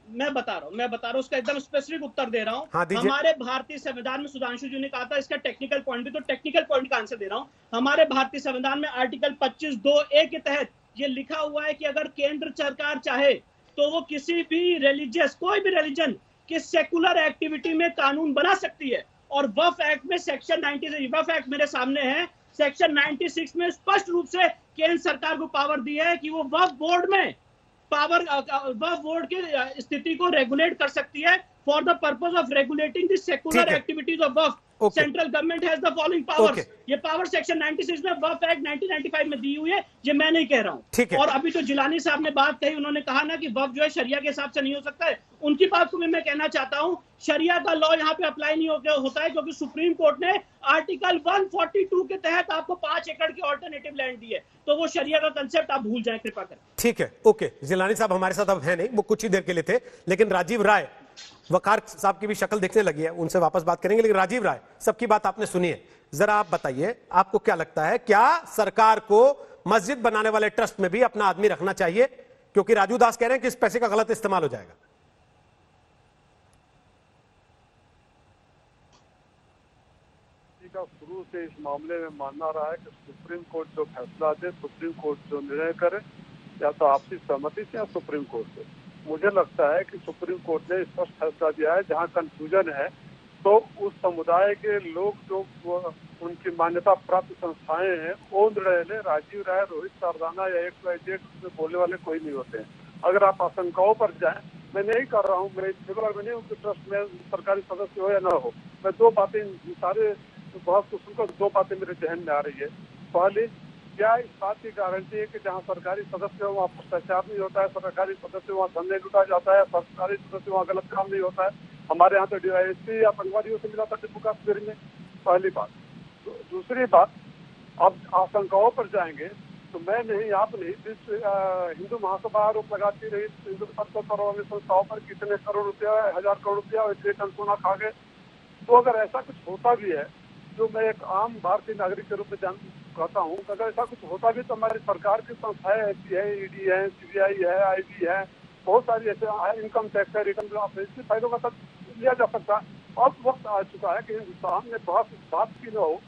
मैं बता रहा हूं उसका एकदम स्पेसिफिक उत्तर दे रहा हूं। हाँ, हमारे भारतीय संविधान में सुधांशु जी ने कहा था, इसका टेक्निकल पॉइंट भी, तो टेक्निकल पॉइंट का आंसर दे रहा हूं। हमारे भारतीय संविधान में आर्टिकल 25(2)(a) के तहत ये लिखा हुआ है कि अगर केंद्र सरकार चाहे तो वो किसी भी रिलीजियस, कोई भी रिलीजन की सेकुलर एक्टिविटी में कानून बना सकती है। और वक्फ एक्ट में सेक्शन 96, वक्फ एक्ट मेरे सामने है, सेक्शन 96 में स्पष्ट रूप से केंद्र सरकार को पावर दी है कि वो वक्फ बोर्ड में वक्फ बोर्ड की स्थिति को रेगुलेट कर सकती है for the purpose of regulating the secular activities of Waqf. Central government has the following powers. ये पावर सेक्शन 96 में वक्फ एक्ट 1995 में दी हुई है, ये मैं नहीं कह रहा हूं। और अभी तो जिलानी साहब ने बात कही, उन्होंने कहा ना कि वक्फ जो है शरिया के हिसाब से नहीं हो सकता है, उनकी बात को भी मैं कहना चाहता हूं, शरिया का लॉ यहाँ पे अप्लाई नहीं होता है, क्योंकि सुप्रीम कोर्ट ने आर्टिकल 142 के तहत आपको 5 एकड़ की ऑल्टरनेटिव लैंड दी है, तो वो शरिया का कंसेप्ट आप भूल जाए कृपा कर। ठीक है, ओके। जिलानी साहब हमारे साथ अब है नहीं, वो कुछ ही देर के लिए थे, लेकिन राजीव राय, वकार साहब की भी शक्ल दिखने लगी है, उनसे वापस बात करेंगे, लेकिन राजीव राय, सबकी बात आपने सुनी है, जरा आप बताइए आपको क्या लगता है, क्या सरकार को मस्जिद बनाने वाले ट्रस्ट में भी अपना आदमी रखना चाहिए? क्योंकि राजू दास कह रहे हैं कि इस पैसे का गलत इस्तेमाल हो जाएगा। शुरू से इस मामले में मानना रहा है कि सुप्रीम कोर्ट जो फैसला दे, सुप्रीम कोर्ट जो निर्णय करे, या तो आपसी सहमति से या सुप्रीम कोर्ट से। मुझे लगता है कि सुप्रीम कोर्ट ने स्पष्ट फैसला दिया है। जहां कंफ्यूजन है तो उस समुदाय के लोग जो उनकी मान्यता प्राप्त संस्थाएं हैं वो निर्णय ले। राजीव राय, रोहित सरदाना या एक बोलने वाले कोई नहीं होते हैं। अगर आप आशंकाओं पर जाएं, मैं नहीं कर रहा हूँ, मैं नहीं हूँ कि ट्रस्ट में सरकारी सदस्य हो या ना हो। मैं दो बातें, सारे बहुत को सुनकर दो बातें मेरे जहन में आ रही है। पहली, क्या इस बात की गारंटी है कि जहाँ सरकारी सदस्य हो वहाँ भ्रष्टाचार नहीं होता है, सरकारी सदस्य वहाँ धन नहीं लुटा जाता है, सरकारी सदस्य वहाँ गलत काम नहीं होता है? हमारे यहाँ तो डीवाईएसपी आतंकवादियों से मिला था जम्मू कश्मीर में। पहली बात। दूसरी बात, अब आशंकाओं पर जाएंगे तो मैं नहीं, आप नहीं, हिंदू महासभा आरोप लगाती रही हिंदू परवानी संस्थाओं पर कितने करोड़ रुपया, 1000 करोड़ रुपया और 1 टन सोना खा गए। तो अगर ऐसा कुछ होता भी है, जो मैं एक आम भारतीय नागरिक के रूप में कहता हूँ, अगर ऐसा कुछ होता भी तो हमारी सरकार की संस्थाएं ऐसी है, ईडी है, सीबीआई है, आईबी है, बहुत सारी ऐसे, इनकम टैक्स है, रिटर्न ऑफ इसके फायदों का सब लिया जा सकता है। अब वक्त आ चुका है कि हिंदुस्तान में बहुत बात की न हो।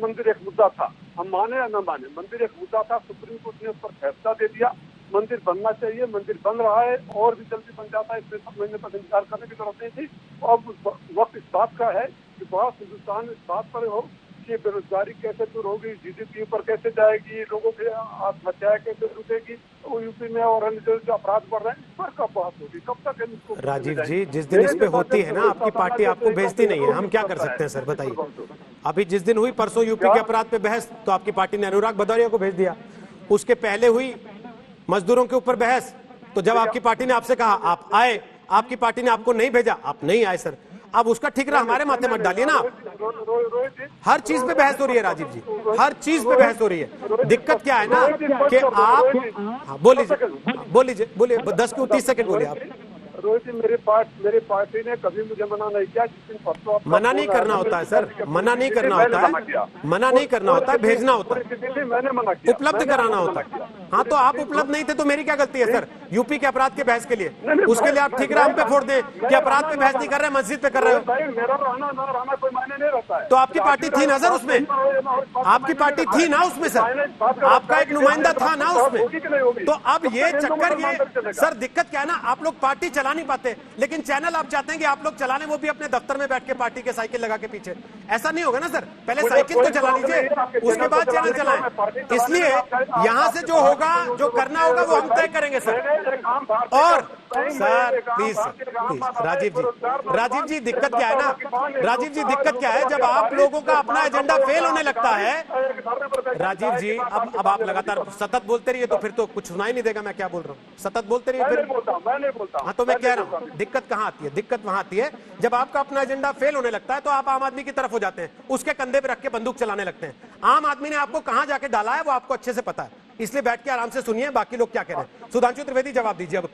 मंदिर एक मुद्दा था, हम माने या न माने, मंदिर एक मुद्दा था, सुप्रीम कोर्ट ने उस पर फैसला दे दिया। मंदिर बनना चाहिए, मंदिर बन रहा है और भी जल्दी बन जाता है, इसमें 7 महीने तक इंतजार करने की जरूरत नहीं थी। अब वक्त इस बात का है कि बहुत हिंदुस्तान इस बात पर हो कि बेरोजगारी कैसे दूर होगी, जीडीपी ऊपर कैसे जाएगी, लोगों की आत्महत्याएं कैसे रुकेगी, यूपी में और अन्य जो अपराध बढ़ रहे हैं, इस पर कब बात होगी, कब तक इसको? राजीव जी, जिस दिन इस पे होती है ना, आपकी पार्टी आपको भेजती नहीं है, हम क्या कर सकते हैं सर, बताइए। अभी जिस दिन हुई परसों यूपी के अपराध पे बहस, तो आपकी पार्टी ने अनुराग भदौरिया को भेज दिया। उसके पहले हुई मजदूरों के ऊपर बहस, तो जब आपकी पार्टी ने आपसे कहा आप आए, आपकी पार्टी ने आपको नहीं भेजा, आप नहीं आए सर। अब उसका ठिकरा हमारे माथे मत डालिए ना आप। हर चीज पे बहस हो रही है राजीव जी, हर चीज पे बहस हो रही है। दिक्कत क्या है ना कि आप बोलिए 10 को 30 सेकंड बोलिए आप। रोहित जी, मेरी पार्टी ने कभी मुझे मना नहीं किया। जिस दिन परसों मना नहीं करना होता है सर, मना नहीं करना होता है, मना नहीं करना होता है, भेजना होता है, मैंने मना किया, उपलब्ध कराना होता है। हाँ, तो आप उपलब्ध नहीं थे तो मेरी क्या गलती है सर? यूपी के अपराध के बहस के लिए, उसके लिए आप ठिकरा हम पे फोड़ दें कि अपराध पे बहस नहीं कर रहे, मस्जिद पे कर रहे हो। मेरा रहना कोई मायने नहीं रहता है। तो आपकी पार्टी थी ना सर उसमें, आपकी पार्टी थी ना उसमें सर, आपका एक नुमाइंदा था ना उसमें। तो अब ये चक्कर, ये सर दिक्कत क्या है ना, आप लोग पार्टी चला नहीं पाते, लेकिन चैनल आप चाहते हैं कि आप लोग चला लें, वो भी अपने दफ्तर में बैठ के पार्टी के साइकिल लगा के पीछे। ऐसा नहीं होगा ना सर, पहले साइकिल तो चला लीजिए, उसके बाद चैनल चलाएं। इसलिए यहां से जो होगा, जो करना होगा, वो हम तय करेंगे सर। और सर प्लीज राजीव जी दिक्कत क्या है ना, राजीव जी दिक्कत क्या है, जब आप लोगों का अपना एजेंडा फेल होने लगता है, राजीव जी अब आप लगातार सतत बोलते रहिए, तो फिर तो कुछ सुनाई नहीं देगा मैं क्या बोल रहा हूँ। सतत बोलते रहिए फिर। हाँ, तो मैं कह रहा हूँ दिक्कत कहाँ आती है, दिक्कत वहां आती है जब आपका अपना एजेंडा फेल होने लगता है, तो आप आम आदमी की तरफ हो जाते हैं, उसके कंधे पे रख के बंदूक चलाने लगते हैं। आम आदमी ने आपको कहां जाके डाला है वो आपको अच्छे से पता है, इसलिए बैठ के आराम से सुनिए बाकी लोग क्या कह रहे हैं। सुधांशु त्रिवेदी जवाब दीजिए। अब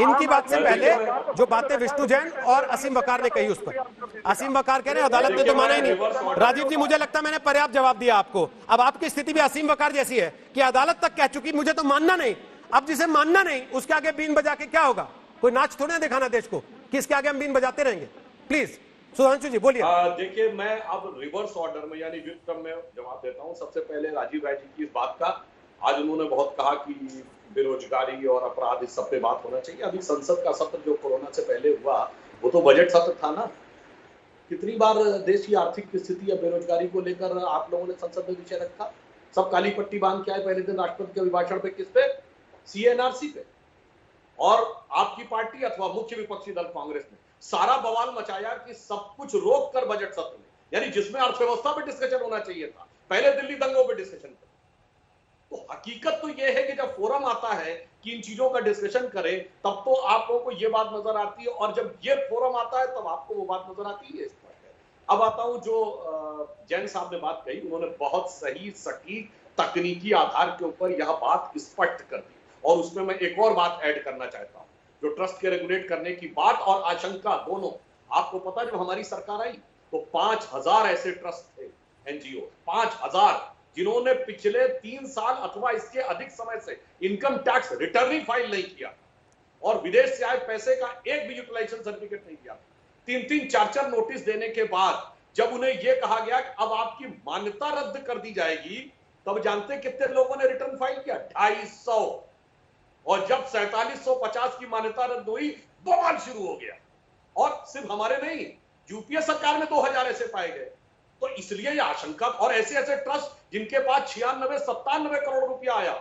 इनकी बात से पहले जो बातें विष्णु जैन और असीम वकार ने कही, उस पर असीम वकार कह रहे हैं अदालत ने तो माना ही नहीं। राजीव जी, मुझे लगता है मैंने पर्याप्त जवाब दिया आपको। अब आपकी स्थिति भी असीम वकार जैसी है कि अदालत तक कह चुकी मुझे तो मानना नहीं। अब जिसे मानना नहीं उसके आगे बीन बजा के क्या होगा? कोई नाच थोड़े ना दिखाना देश को कि इसके आगे हम बीन बजाते रहेंगे। प्लीज सुधांशु जी बोलिए। देखिए, मैं अब रिवर्स ऑर्डर में यानी व्युत्क्रम में जवाब देता हूं। सबसे पहले राजीव राय जी की इस बात का, आज उन्होंने बहुत कहा कि बेरोजगारी और अपराध इस सब पे बात होना चाहिए। अभी संसद का सत्र जो कोरोना से पहले हुआ वो तो बजट सत्र था ना। कितनी बार देश की आर्थिक स्थिति या बेरोजगारी को लेकर आप लोगों ने संसद में विषय रखा? सब काली पट्टी बांध के आए पहले दिन राष्ट्रपति के अभिभाषण पे, किस पे? सीएनआरसी पे। और आपकी पार्टी अथवा मुख्य विपक्षी दल कांग्रेस ने सारा बवाल मचाया कि सब कुछ रोक कर बजट सत्र में, यानी जिसमें अर्थव्यवस्था पे डिस्कशन होना चाहिए था, पहले दिल्ली दंगों पे डिस्कशन कर। तो हकीकत तो यह है कि जब फोरम आता है कि इन चीजों का डिस्कशन करें, तब तो आप लोगों को यह बात नजर आती है, और जब ये फोरम आता है तब आपको वो बात नजर आती है। इस पर अब आता हूं जो जैन साहब ने बात कही, उन्होंने बहुत सही सटीक तकनीकी आधार के ऊपर यह बात स्पष्ट कर दी। और उसमें मैं एक और बात ऐड करना चाहता हूं, जो ट्रस्ट के रेगुलेट करने की बात और आशंका दोनों। आपको पता है जब हमारी सरकार आई तो 5000 ऐसे ट्रस्ट थे, एनजीओ 5000, जिन्होंने पिछले 3 साल अथवा इसके अधिक समय से इनकम टैक्स रिटर्न ही फाइल नहीं किया और विदेश से आए पैसे का एक भी यूटिलाइजेशन सर्टिफिकेट नहीं दिया। 3-3, 4-4 नोटिस देने के बाद जब उन्हें यह कहा गया कि अब आपकी मान्यता रद्द कर दी जाएगी, तब जानते कितने लोगों ने रिटर्न फाइल किया? 250। और जब 4750 की मान्यता रद्द हुई, बवाल शुरू हो गया। और सिर्फ हमारे नहीं, यूपीए सरकार में 2000 ऐसे पाए गए। तो इसलिए ये आशंका, और ऐसे ऐसे ट्रस्ट जिनके पास 96-97 करोड़ रुपया आया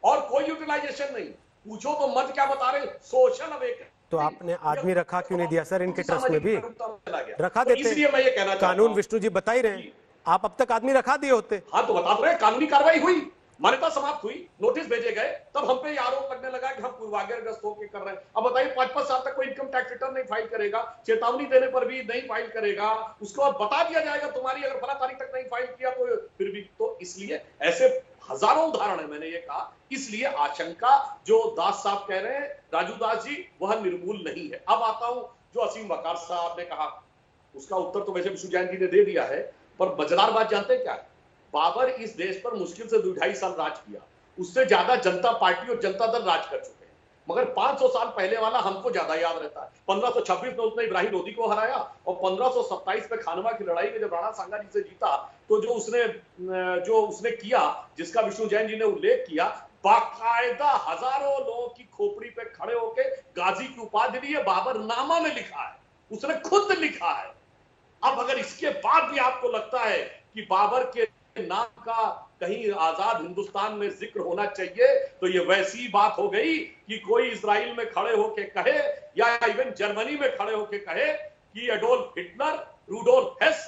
और कोई यूटिलाइजेशन नहीं, पूछो तो मत क्या बता रहे, सोशल अवेक। तो आपने आदमी रखा क्यों नहीं दिया सर इनके ट्रस्ट में भी? रखा तो देते। इसलिए मैं ये कहना चाहता कानून हूं, विष्णु जी बता ही रहे हैं, आप अब तक आदमी रखा दिए होते। हाँ तो बता तो रहे, कानूनी कार्रवाई हुई, मान्यता समाप्त हुई, नोटिस भेजे गए, तब हम पे ये आरोप लगने लगा कि हम पूर्वाग्रहग्रस्त होकर कर रहे हैं। अब बताइए 5-5 साल तक कोई इनकम टैक्स रिटर्न नहीं फाइल करेगा, चेतावनी देने पर भी नहीं फाइल करेगा, उसके बाद बता दिया जाएगा तुम्हारी अगर फला तारीख तक नहीं फाइल किया तो फिर भी। तो इसलिए ऐसे हजारों उदाहरण है, मैंने ये कहा। इसलिए आशंका जो दास साहब कह रहे हैं, राजू दास जी, वह निर्मूल नहीं है। अब आता हूं जो असीम वकार साहब ने कहा, उसका उत्तर तो वैसे विष्णु जैन जी ने दे दिया है, पर मजेदार बात जानते हैं क्या है? बाबर इस देश पर मुश्किल से 2-2.5 साल राज किया, उससे ज्यादा जनता पार्टी और जनता दल राज कर चुके हैं। मगर 500 साल पहले वाला हमको ज्यादा याद रहता है। 1526 में उसने इब्राहिम लोदी को हराया और 1527 में खानवा की लड़ाई में जब राणा सांगा जी से जीता, तो जो उसने किया, जिसका विष्णु जैन जी ने उल्लेख किया, बाकायदा हजारों लोगों की खोपड़ी पे खड़े होकर गाजी की उपाधि दी है, बाबर नामा में लिखा है, उसने खुद लिखा है। अब अगर इसके बाद भी आपको लगता है कि बाबर के नाम का कहीं आजाद हिंदुस्तान में जिक्र होना चाहिए, तो ये वैसी बात हो गई कि कोई इजराइल में खड़े होके कहे या इवन जर्मनी में खड़े होके कहे कि एडोल्फ हिटलर, रूडोल्फ हेस,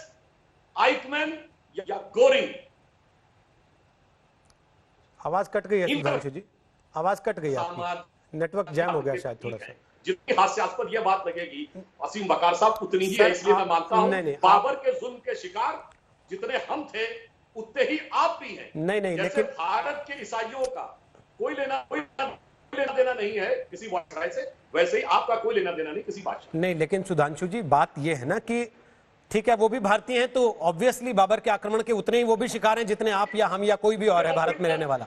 आइकमैन या गोरिंग। आवाज कट गई है सुधांशु जी, आवाज कट गई आपकी, नेटवर्क जैम हो गया शायद थोड़ा सा। जितनी हास्यास्पद यह बात लगेगी असीम वकार साहब उतनी ही है, इसलिए मैं मानता हूं बाबर के जुल्म के शिकार जितने हम थे उतने ही आप भी हैं। नहीं, जैसे लेकिन भारत के ईसाइयों का कोई लेना देना नहीं है किसी बादशाह से, वैसे ही आपका कोई लेना देना नहीं किसी बादशाह। नहीं, लेकिन सुधांशु जी बात यह है ना कि ठीक है वो भी भारतीय हैं, तो ऑब्वियसली बाबर के आक्रमण के उतने ही वो भी शिकार हैं जितने आप या हम या कोई भी और है भारत में रहने वाला।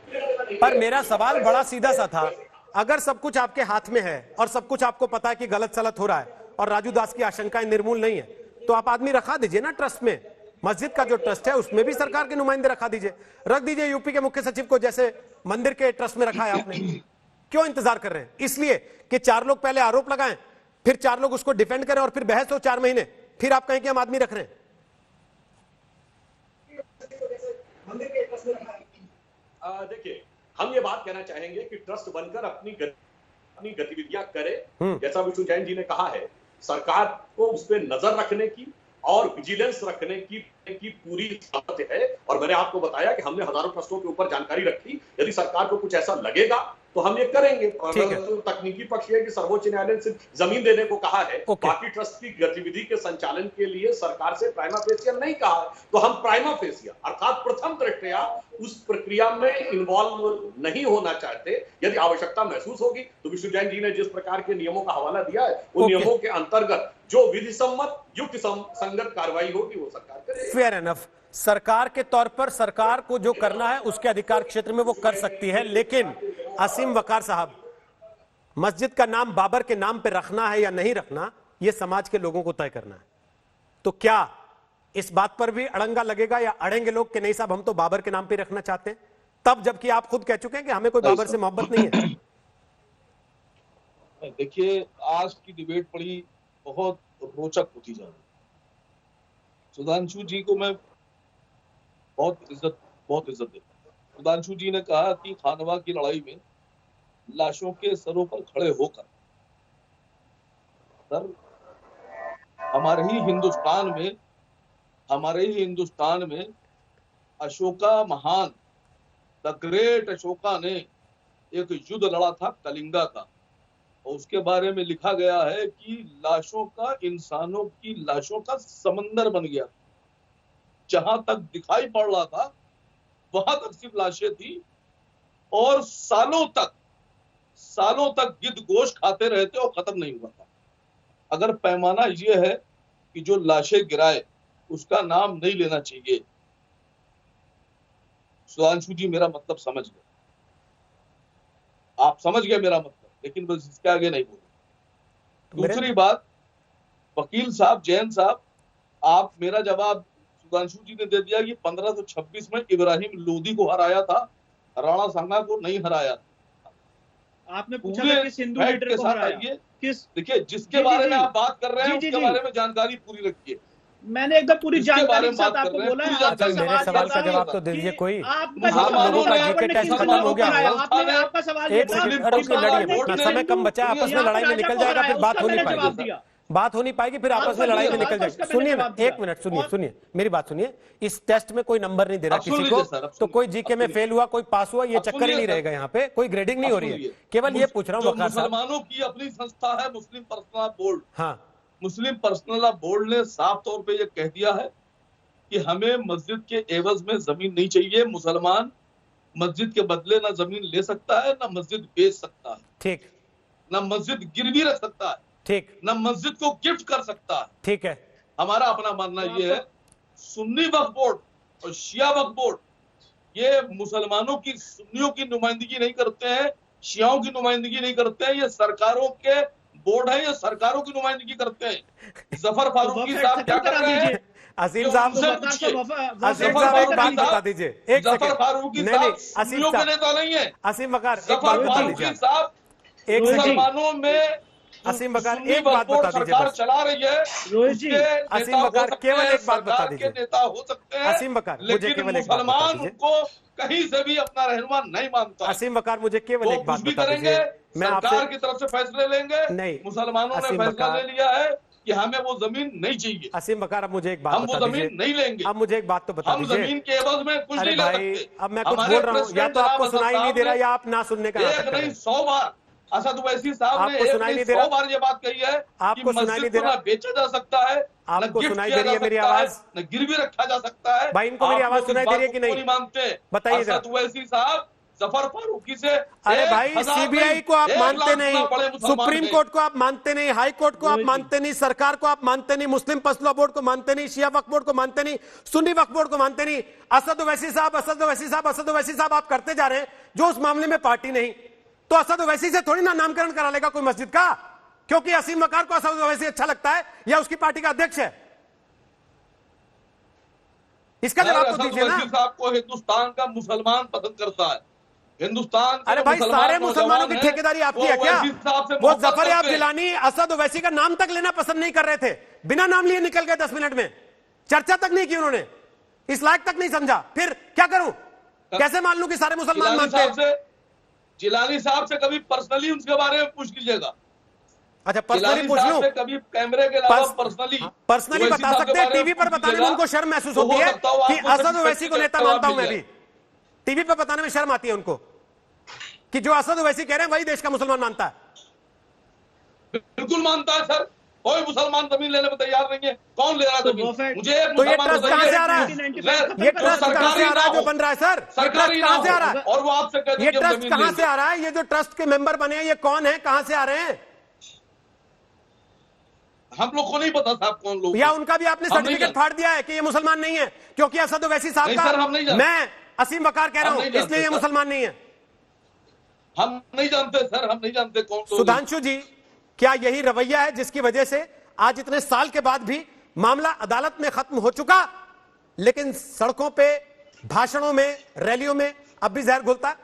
पर मेरा सवाल बड़ा सीधा सा था, अगर सब कुछ आपके हाथ में है और सब कुछ आपको पता है कि गलत सलत हो रहा है और राजू दास की आशंकाएं निर्मूल नहीं है, तो आप आदमी रखा दीजिए ना ट्रस्ट में। मस्जिद का जो ट्रस्ट है उसमें भी सरकार के नुमाइंदे रखा दीजिए, रख दीजिए यूपी के मुख्य सचिव को जैसे मंदिर के ट्रस्ट में रखा है आपने। क्यों इंतजार कर रहे हैं? इसलिए कि 4 लोग पहले आरोप लगाएं, फिर 4 लोग उसको डिफेंड करें और फिर बहस हो 4 महीने, फिर आप कहें कि हम आदमी रख रहे हैं। देखिए, हम ये बात कहना चाहेंगे कि ट्रस्ट बनकर अपनी गतिविधियां करे। जैसा विष्णु जैन जी ने कहा है, सरकार को उस पर नजर रखने की और विजिलेंस रखने की पूरी सामर्थ्य है। और मैंने आपको बताया कि हमने हजारों ट्रस्टों के ऊपर जानकारी रखी, यदि सरकार को कुछ ऐसा लगेगा तो हम ये करेंगे। और तो तकनीकी पक्ष है कि सर्वोच्च न्यायालय ने सिर्फ जमीन देने को कहा है, बाकी ट्रस्ट की गतिविधि के संचालन के लिए सरकार से प्राइमा फेसिया नहीं कहा है। तो हम प्राइमा फेसिया अर्थात प्रथम दृष्टया उस प्रक्रिया में इन्वॉल्व नहीं होना चाहते। यदि आवश्यकता महसूस होगी तो विष्णु जैन जी ने जिस प्रकार के नियमों का हवाला दिया है, उन नियमों के अंतर्गत जो विधि सम्मत युक्ति संगत कार्रवाई होगी वो सरकार करेगी। फेयर एनफ, सरकार के तौर पर सरकार को जो करना है उसके अधिकार क्षेत्र में वो कर सकती है, लेकिन असीम वकार साहब, मस्जिद का नाम बाबर के नाम पे रखना है या नहीं रखना, यह समाज के लोगों को तय करना है। तो क्या इस बात पर भी अड़ंगा लगेगा या अड़ेंगे लोग कि नहीं साहब हम तो बाबर के नाम पे रखना चाहते हैं, तब जबकि आप खुद कह चुके हैं कि हमें कोई बाबर से मोहब्बत नहीं है? देखिए, आज की डिबेट बड़ी बहुत रोचक होती जा रही है। सुधांशु जी को मैं बहुत इज्जत देता हूं। सुधांशु जी ने कहा कि खानवा की लड़ाई में लाशों के सरों पर खड़े होकर, सर हमारे ही हिंदुस्तान में अशोका महान, द ग्रेट अशोका ने एक युद्ध लड़ा था कलिंगा का, और उसके बारे में लिखा गया है कि लाशों का, इंसानों की लाशों का समंदर बन गया। जहां तक दिखाई पड़ रहा था वहां तक सिर्फ लाशें थी और सालों तक गिद्ध गोश्त खाते रहे थे और खत्म नहीं हुआ था। अगर पैमाना यह है कि जो लाशें गिराए उसका नाम नहीं लेना चाहिए, सुधांशु जी मेरा मतलब समझ गए, आप समझ गए मेरा मतलब, लेकिन बस इसके आगे नहीं बोले। दूसरी बात, वकील साहब, जैन साहब, आप मेरा जवाब सुधांशु जी ने दे दिया कि 1526 में इब्राहिम लोदी को हराया था, राणा सांगा को नहीं हराया था। आपने पूछा पूरे था किस हिंदू फैक्ट लीडर के को साथ हराया, आइए। किस, देखिए जी, जिसके जी, बारे जी। में आप बात कर रहे हैं जी, जी, उसके जी। बारे में जानकारी पूरी रखिए। मैंने एकदम पूरी जिसके बारे जानकारी में के साथ बात कर आपको रहे हैं, बोला है। पूरी आपका जानकारी मेरे सवाल का ये था जवाब तो दे कि दीजिए कोई। आपका आप सवाल लोगों का था जीके बाबर ने टेस्ट किस खत्म हो हिंदू को गया हराया, हो। आपका सवाल ये एक था सेकंड रुकिए, कि बाबर लड़िए ने ना, किस समय कम हिंदू बचा है, आपस में यहाँ पर लड़ाई में राजा निकल को जाएगा, फिर हराया, बात उसका हो नहीं मैंने पाएगी। जवाब दिया। बात हो नहीं पाएगी, फिर आपस में आपका लड़ाई में सवाल निकल था, जाएगी। उसका मैंने सुनिए ना, जवाब दिया। एक मिनट सुनिए, और- सुनिए मेरी बात सुनिए। इस टेस्ट में कोई नंबर नहीं दे रहा अब सुन किसी लीजिए को, सर, अब तो सुनिए, कोई जीके अब में सुनिए। फेल हुआ, कोई पास हुआ, ये अब चक्कर ही सुनिए नहीं सर। रहेगा यहाँ पे, कोई ग्रेडिंग नहीं अब हो रही है। सुनिए। केवल ये पूछ रहा हूँ जो वकार साहब। मुसलमानों की अपनी संस्था है मुस्लिम पर्सनल लॉ बोर्ड, हाँ, मुस्लिम पर्सनल लॉ बोर्ड ने साफ तौर पे ये कह दिया है कि हमें मस्जिद के एवज में जमीन नहीं चाहिए। मुसलमान मस्जिद के बदले ना जमीन ले सकता है, ना मस्जिद बेच सकता है, ठीक ना मस्जिद गिरवी रख सकता है, ठीक ना मस्जिद को गिफ्ट कर सकता है। ठीक है। हमारा अपना मानना तो ये है, सुन्नी वक्फ बोर्ड और शिया वक्फ बोर्ड ये मुसलमानों की, सुन्नियों की नुमाइंदगी नहीं करते हैं, शियाओं की नुमाइंदगी नहीं करते हैं। ये सरकारों के बोर्ड है, ये सरकारों की नुमाइंदगी करते हैं। जफर फारूकी वफ़ साहब क्या खत्म कर करा रहे हैं? दीजिए। असीम ये साहब, उनसे वकार पूछिए। साहब, असीम जफर साहब एक फारूकी बात बता साहब- दीजिए, एक जफर सेकंड। फारूकी नहीं साहब नहीं, असीम सुन्नियों के साहब, नेता नहीं है। असीम वकार एक जफर बात बता फारूकी दीजिए। साहब एक सेकंड, मुसलमानों में असीम वकार सुन्नी एक बात वक्फ बोर्ड बता दीजिए सरकार बस। चला रही है। रोहित जी, उसके असीम नेता वकार हो सकते केवल हैं, एक बात बता सरकार के दीजिए। नेता हो सकते हैं, असीम वकार मुझे लेकिन केवल एक बात बता मुसलमान दीजिए। उनको कहीं से भी अपना रहनुमा नहीं मानता है। असीम वकार मुझे केवल वो एक बात कुछ भी बता करेंगे, दीजिए। मैं सरकार आपसे की तरफ से फैसले लेंगे। नहीं, मुसलमानों ने असीम फैसला वकार- ले लिया है कि हमें वो जमीन नहीं चाहिए। असीम वकार अब मुझे एक बात हम वो बता जमीन दीजिए। नहीं लेंगे। अब मुझे एक बात तो बता हम दीजिए। जमीन के एवज में कुछ अरे नहीं ले भाई, सकते। अब मैं कुछ हमारे बोल रहा हूँ, या प्रेसिडेंट तो आपको जनाब सुनाई नहीं असद दे रहा साहब या आप ना सुनने का ने नाटक एक कर रहे नहीं हैं। 100 बार, असद ओवैसी साहब ने आपको एक सुनाई नहीं नहीं दे 100 रहा? बार ये बात कही है कि आपको सुनाई नहीं मस्जिद दे को रहा? ना बेचा जा सकता है, ना आपको गिफ्ट सुनाई किया दे रही जा है मेरी सकता है, आवाज? ना गिरवी रखा जा सकता है। भाई, इनको मेरी आप आवाज लोग इस सुनाई दे रही है बात कि को नहीं? नहीं मानते। बताइए जरा। असद ओवैसी साहब जफर फारूकी से अरे भाई, 1000 सीबीआई नहीं, को आप 1 मानते लाख नहीं, गुना बड़े मुसलमान सुप्रीम हैं। कोर्ट को आप मानते नहीं, हाई कोर्ट को आप मानते नहीं, सरकार को आप मानते नहीं, मुस्लिम पर्सनल लॉ बोर्ड को मानते नहीं, शिया वक्फ बोर्ड को मानते नहीं, सुन्नी वक्फ बोर्ड को मानते नहीं। असद ओवैसी साहब, असद ओवैसी साहब, असद ओवैसी साहब आप करते जा रहे हैं जो उस मामले में पार्टी नहीं, तो असद ओवैसी से थोड़ी ना नामकरण करा लेगा कोई मस्जिद का, क्योंकि असीम वकार को असद ओवैसी अच्छा लगता है या उसकी पार्टी का अध्यक्ष है। इसका जवाब तो असद दीजिए ना। ओवैसी साहब को हिंदुस्तान का मुसलमान पसंद करता है। हिंदुस्तान के अरे जो भाई, सारे मुसलमान मुसलमानों की नौजवान हैं, ठेकेदारी आपकी वो है क्या? ओवैसी साहब से वो मोहब्बत जफर याब करते हैं। जिलानी असद ओवैसी का नाम तक लेना पसंद नहीं कर रहे थे, बिना नाम लिए निकल गए 10 मिनट में, चर्चा तक नहीं की उन्होंने, इस लायक तक नहीं समझा। फिर क्या करूं, कैसे मान लूं कि सारे मुसलमान जिलानी मानते साहब हैं? से, जिलानी साहब से कभी पर्सनली उनके बारे में पूछ लीजिएगा। अच्छा, पर्सनली जिलानी पूछ साहब लूं? से कभी कैमरे के अलावा पर्सनली पर्सनली बता सकते हैं, टीवी पर बताने में उनको शर्म महसूस होती है कि असद ओवैसी को नेता मानता हूं मैं भी, टीवी पर बताने में शर्म आती है उनको कि जो असद ओवैसी कह रहे हैं वही देश का मुसलमान मानता है। बिल्कुल मानता है सर, कोई मुसलमान जमीन लेने में तैयार नहीं है। कौन ले रहा है जमीन? मुझे एक तो ये मुसलमान ट्रस्ट बताइए। कहां से आ रहा है? ये ट्रस्ट कहां से आ रहा है जो बन रहा है सर? ये सरकारी ट्रस्ट कहां से आ रहा है? और वो आपसे कहते ये हैं कि हम ट्रस्ट जमीन कहां लेंगे। से आ रहा है? ये जो ट्रस्ट के मेंबर बने हैं ये कौन है, कहां से आ रहे हैं? हम लोग को नहीं पता साहब कौन लोग या हैं। उनका भी आपने हम नहीं सर्टिफिकेट जानते। फाड़ दिया है कि ये मुसलमान नहीं है, क्योंकि असद ओवैसी साहब नहीं का सर, हम नहीं जानते। मैं असीम वकार कह रहा हम हूं, नहीं जानते इसलिए ये सर। मुसलमान नहीं है। हम नहीं जानते सर, हम नहीं जानते कौन लोग हैं। सुधांशु जी, क्या यही रवैया है जिसकी वजह से आज इतने साल के बाद भी मामला अदालत में खत्म हो चुका, लेकिन सड़कों पे, भाषणों में, रैलियों में अब भी जहर घुलता है?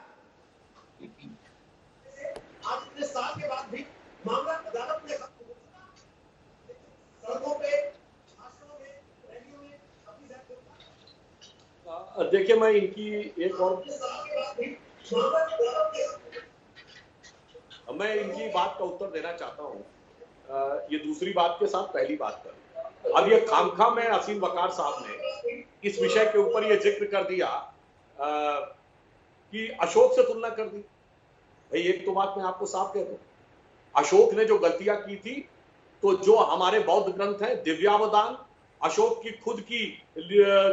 आज इतने साल के बाद भी मामला अदालत में खत्म हो चुका, सड़कों पे, भाषणों में, रैलियों में अब भी जहर घुलता है। देखिए, मैं इनकी एक और मैं इनकी बात का उत्तर देना चाहता हूं। ये दूसरी बात के साथ पहली बात कर, अब ये खामखा में असीम वकार साहब ने इस विषय के ऊपर ये जिक्र कर दिया कि अशोक से तुलना कर दी। भाई, एक तो बात मैं आपको साफ कह दूं, अशोक ने जो गलतियां की थी, तो जो हमारे बौद्ध ग्रंथ हैं दिव्यावदान, अशोक की खुद की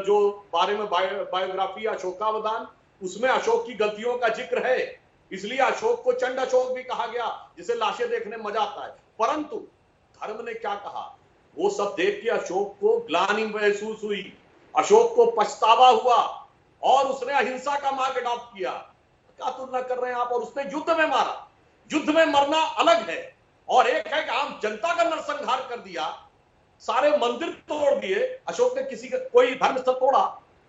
जो बारे में बायोग्राफी अशोकावदान, उसमें अशोक की गलतियों का जिक्र है। इसलिए अशोक को चंड अशोक भी कहा गया, जिसे लाशें देखने मजा आता है। परंतु धर्म ने क्या कहा, वो सब देख के अशोक को ग्लानि महसूस हुई, अशोक को पछतावा हुआ और उसने अहिंसा का मार्ग अडॉप्ट किया। क्या तुलना कर रहे हैं आप? और उसने युद्ध में मारा। युद्ध में मरना अलग है, और एक है कि आम जनता का नरसंहार कर दिया, सारे मंदिर तोड़ दिए। अशोक ने किसी का कोई धर्म स्थल तोड़ा,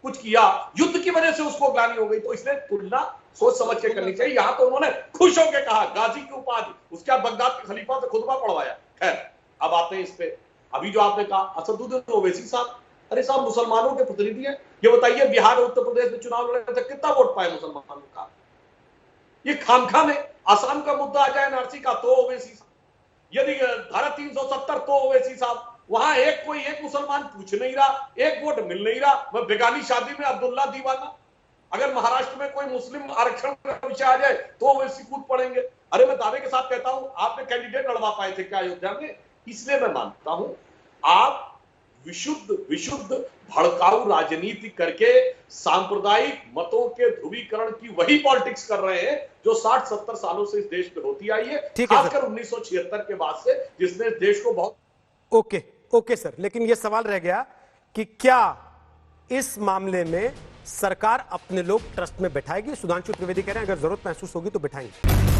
कुछ किया, युद्ध की वजह से उसको ग्लानि हो गई। तो इसने तुलना सोच समझ के करनी चाहिए। यहाँ तो उन्होंने खुश होकर कहा गाजी की उपाधि, उसके बाद बगदाद के खलीफा से खुतबा पढ़वाया। खैर अब आते हैं इस पे, अभी जो आपने कहा असदुद्दीन ओवैसी साहब, अरे साहब मुसलमानों के प्रतिनिधि हैं, ये बताइए बिहार और उत्तर प्रदेश में चुनाव लड़े थे, कितना वोट पाए मुसलमानों का? ये खामखा में आसाम का मुद्दा आ जाए एनआरसी का तो ओवैसी साहब, यदि धारा 370 तो ओवैसी साहब, वहां कोई एक मुसलमान पूछ नहीं रहा, एक वोट मिल नहीं रहा। वह बेगानी शादी में अब्दुल्ला दीवाना, अगर महाराष्ट्र में कोई मुस्लिम आरक्षण का विषय आ जाए तो ओवैसी कूद पड़ेंगे। अरे मैं दावे के साथ कहता हूं, आपने कैंडिडेट लड़वा पाए थे क्या अयोध्या में? इसलिए मैं मानता हूं आप विशुद्ध भड़काऊ राजनीति करके सांप्रदायिक मतों के ध्रुवीकरण की वही पॉलिटिक्स कर रहे हैं जो 60-70 सालों से इस देश में होती आई है, खासकर 1976 के बाद से, जिसने इस देश को बहुत। ओके सर, लेकिन यह सवाल रह गया कि क्या इस मामले में सरकार अपने लोग ट्रस्ट में बैठाएगी? सुधांशु त्रिवेदी कह रहे हैं अगर जरूरत महसूस होगी तो बैठाएंगे।